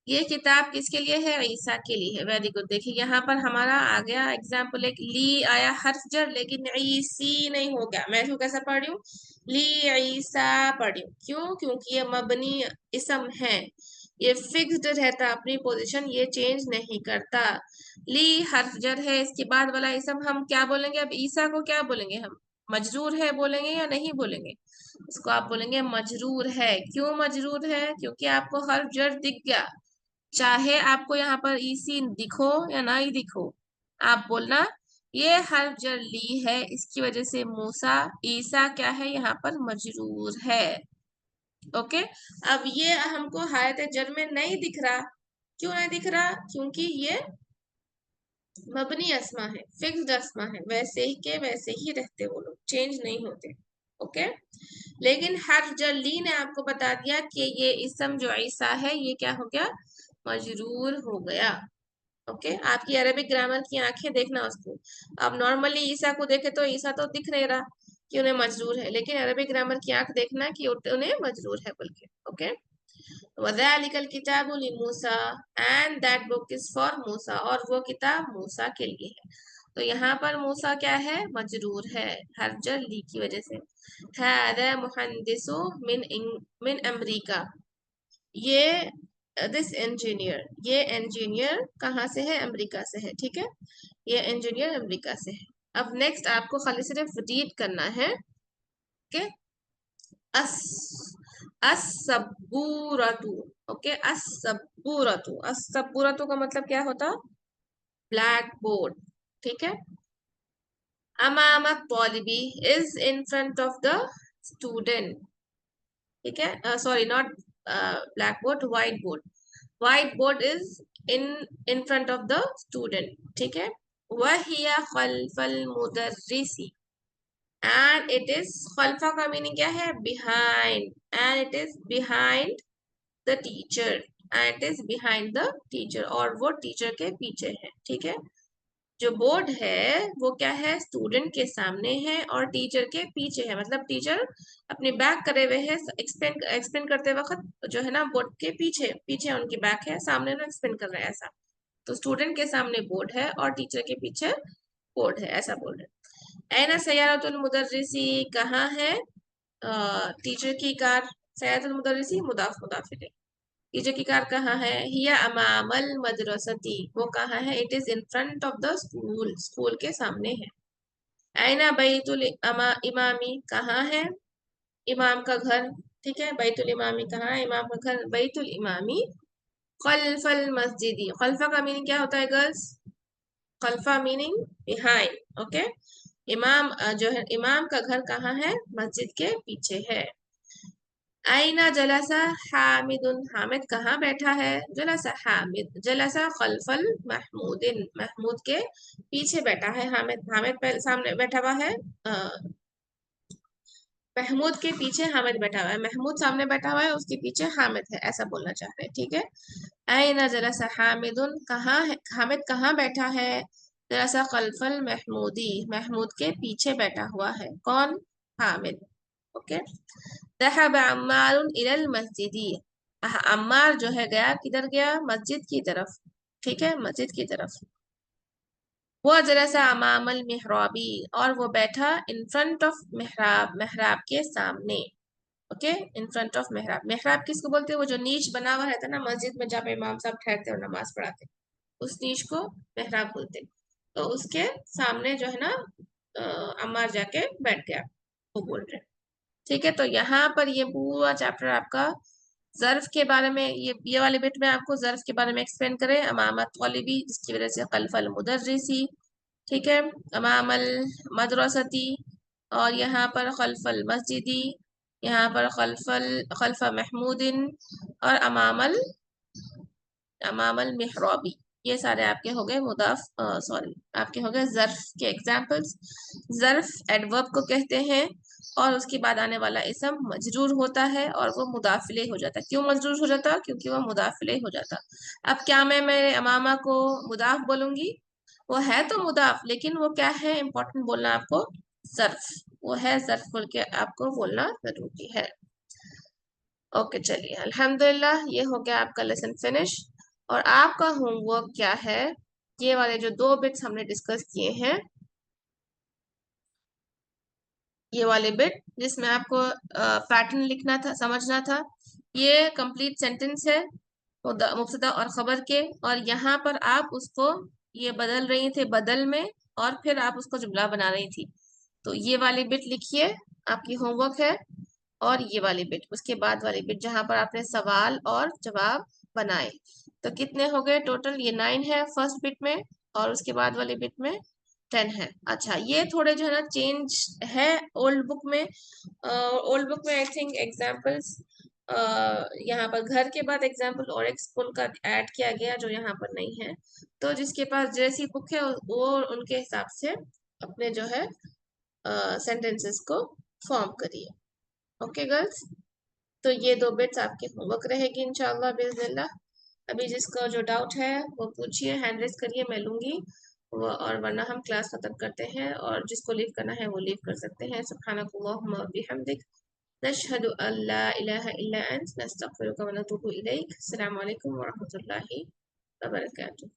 ये किताब किसके लिए है? ईसा के लिए है। वेरी गुड, देखिए यहाँ पर हमारा आ गया एग्जाम्पल, एक ली आया हर्फ जर, लेकिन ईसी नहीं हो गया। मैं इसको कैसा पढ़ रही हूँ? ली ईसा पढ़ रही हूँ। क्यों? क्योंकि ये मबनी इसम है, ये फिक्स्ड रहता अपनी पोजीशन, ये चेंज नहीं करता। ली हर्फ जर है, इसके बाद वाला इसम हम क्या बोलेंगे? अब ईसा को क्या बोलेंगे हम? मजरूर है बोलेंगे या नहीं बोलेंगे? इसको आप बोलेंगे मजरूर है। क्यों मजरूर है? क्योंकि आपको हर्फ जर दिख गया, चाहे आपको यहाँ पर ईसी दिखो या ना ही दिखो, आप बोलना ये हर्फ जर ली है, इसकी वजह से मूसा ईसा क्या है? यहाँ पर मजरूर है। ओके, अब ये हमको हालत जर में नहीं दिख रहा। क्यों नहीं दिख रहा? क्योंकि ये मबनी अस्मा है, फिक्स्ड अस्मा है, वैसे ही के वैसे ही रहते, वो लोग चेंज नहीं होते। ओके, लेकिन हर्फ जर ली ने आपको बता दिया कि ये इसम जो ईसा है ये क्या हो गया? मजरूर हो गया। ओके, आपकी अरबिक ग्रामर की आंखें देखना उसको। अब नॉर्मली ईसा को देखे तो ईसा तो दिख नहीं रहा कि उन्हें मजरूर है, लेकिन अरबिक ग्रामर की आंख देखना कि उन्हें मजरूर है बोल के। ओके, वज़ालिकल किताबु लिमूसा, and that book is for Musa, और वो किताब मूसा के लिए है। तो यहाँ पर मूसा क्या है, मजरूर है हर्जर ली की वजह से। हादा मुहंदिसु मिन अमरीका, ये दिस इंजीनियर, ये इंजीनियर कहाँ से है, अमेरिका से है। ठीक है, ये इंजीनियर अमेरिका से है। अब नेक्स्ट आपको खाली सिर्फ रीड करना है कि अस असबूरतु, ओके, असबूरतु का मतलब क्या होता, ब्लैक बोर्ड। ठीक है, अमामक तौलिबी is in front of the student. ठीक है, sorry not blackboard, whiteboard, whiteboard is in front of the student. ठीक है, वहिया खल्फल मुदर्रिसी, एंड इट इज, खल्फा का मीनिंग क्या है, behind, and it is behind the teacher, and it is behind the teacher, और वो टीचर के पीछे है। ठीक है, जो बोर्ड है वो क्या है, स्टूडेंट के सामने है और टीचर के पीछे है, मतलब टीचर अपने बैक करे हुए है, एक्सप्लेन करते वक्त जो है ना बोर्ड के पीछे, पीछे उनकी बैक है, सामने ना एक्सप्लेन कर रहे हैं ऐसा। तो स्टूडेंट के सामने बोर्ड है और टीचर के पीछे बोर्ड है, ऐसा बोल रहे हैं। ऐना सय्यारतुल मुदर्रिसी, कहाँ है टीचर की कार, सय्यारतुल मुदर्रिसी मुदाफ मुदाफ इलैह, टीचर की कार कहाँ है, हिया अमामल मदरसती, वो कहाँ है, it is in front of the school, school के सामने है। ऐना बैतुल इमामी, कहाँ है इमाम का घर। ठीक है, बैतुल इमामी कहाँ है, इमाम का घर, बैतुल इमामी खल्फल मस्जिदी, खल्फा का मीनिंग क्या होता है गर्ल्स, खल्फा मीनिंग बिहाइंड। ओके, इमाम जो है, इमाम का घर कहाँ है, मस्जिद के पीछे है। आइना जलसा हामिदुन, हामिद कहाँ बैठा है, जलसा हामिद, जलसा खल्फल महमूदिन, महमूद के पीछे बैठा है हामिद, हामिद पहले सामने बैठा हुआ है, महमूद के पीछे हामिद बैठा हुआ है, महमूद सामने बैठा हुआ है, उसके पीछे हामिद है, ऐसा बोलना चाह रहे हैं। ठीक है, आइना जलसा हामिदुन, कहाँ है हामिद, कहाँ बैठा है, जलसा खल्फल महमूदी, महमूद के पीछे बैठा हुआ है, कौन, हामिद। ओके, ज़हब अम्मारुन इलल मस्जिदी, अम्मार जो है गया, किधर गया, मस्जिद की तरफ। ठीक है, मस्जिद की तरफ। वो जलसा अमामल मिहराबी, और वो बैठा इन फ्रंट ऑफ मिहराब, मिहराब के सामने। ओके, इन फ्रंट ऑफ मिहराब, मिहराब किसको बोलते हैं, वो जो नीच बना हुआ रहता है ना मस्जिद में, जहाँ पे इमाम साहब ठहरते और नमाज पढ़ाते, उस नीच को मिहराब बोलते हैं। तो उसके सामने जो है ना अम्मार जाके बैठ गया, वो बोल रहे हैं। ठीक है, तो यहाँ पर ये पूरा चैप्टर आपका ज़र्फ के बारे में, ये वाले बिट में आपको ज़र्फ के बारे में एक्सप्लेन करें, अमामत तौलिबी जिसकी वजह से खल्फल मुदर्रिसी। ठीक है, अमामल मदरसती, और यहाँ पर खल्फल मस्जिदी, यहाँ पर खल्फा महमूदिन, और अमामल मिहराबी। ये सारे आपके हो गए मुदाफ, सॉरी आपके हो गए ज़र्फ के एग्जाम्पल्स। ज़र्फ एडवर्ब को कहते हैं और उसके बाद आने वाला इसम मजरूर होता है और वो मुदाफिले हो जाता है। क्यों मजरूर हो जाता, क्योंकि वो मुदाफिले हो जाता। अब क्या मैं मेरे अमामा को मुदाफ बोलूंगी, वो है तो मुदाफ, लेकिन वो क्या है, इम्पोर्टेंट बोलना आपको ज़र्फ, वो है ज़र्फ बोल के आपको बोलना जरूरी है। ओके, चलिए अल्हम्दुलिल्लाह, ये हो गया आपका लेसन फिनिश। और आपका होमवर्क क्या है, ये वाले जो 2 बिट्स हमने डिस्कस किए हैं, ये वाले बिट जिसमें आपको पैटर्न लिखना था, समझना था, ये कंप्लीट सेंटेंस है मुब्तदा और खबर के, और यहाँ पर आप उसको ये बदल रही थे बदल में, और फिर आप उसको जुमला बना रही थी। तो ये वाली बिट लिखिए, आपकी होमवर्क है, और ये वाली बिट, उसके बाद वाली बिट जहां पर आपने सवाल और जवाब बनाए। तो कितने हो गए टोटल, ये 9 है फर्स्ट बिट में, और उसके बाद वाली बिट में 10 है। अच्छा, ये थोड़े जो है ना चेंज है ओल्ड बुक में, ओल्ड बुक में आई थिंक एग्जाम्पल्स यहाँ पर घर के बाद एग्जाम्पल और एक स्कूल का ऐड किया गया जो यहाँ पर नहीं है। तो जिसके पास जैसी बुक है वो उनके हिसाब से अपने जो है सेंटेंसेस को फॉर्म करिए। ओके गर्ल्स, तो ये 2 बिट्स आपके होमवर्क रहेगी इंशाल्लाह बिस्मिल्लाह। अभी जिसका जो डाउट है वो पूछिए, हैंड रेस करिए, मैं लूंगी वो, और वरना हम क्लास खत्म करते हैं, और जिसको लीव करना है वो लीव कर सकते हैं। सुब्हानकल्लाहुम्मा व बिहम्दिक, नशहदु अल्ला इलाहा इल्ला अंत, नस्तगफिरुका व नतूबु इलैक। अस्सलामु अलैकुम व रहमतुल्लाहि व बरकातुहू।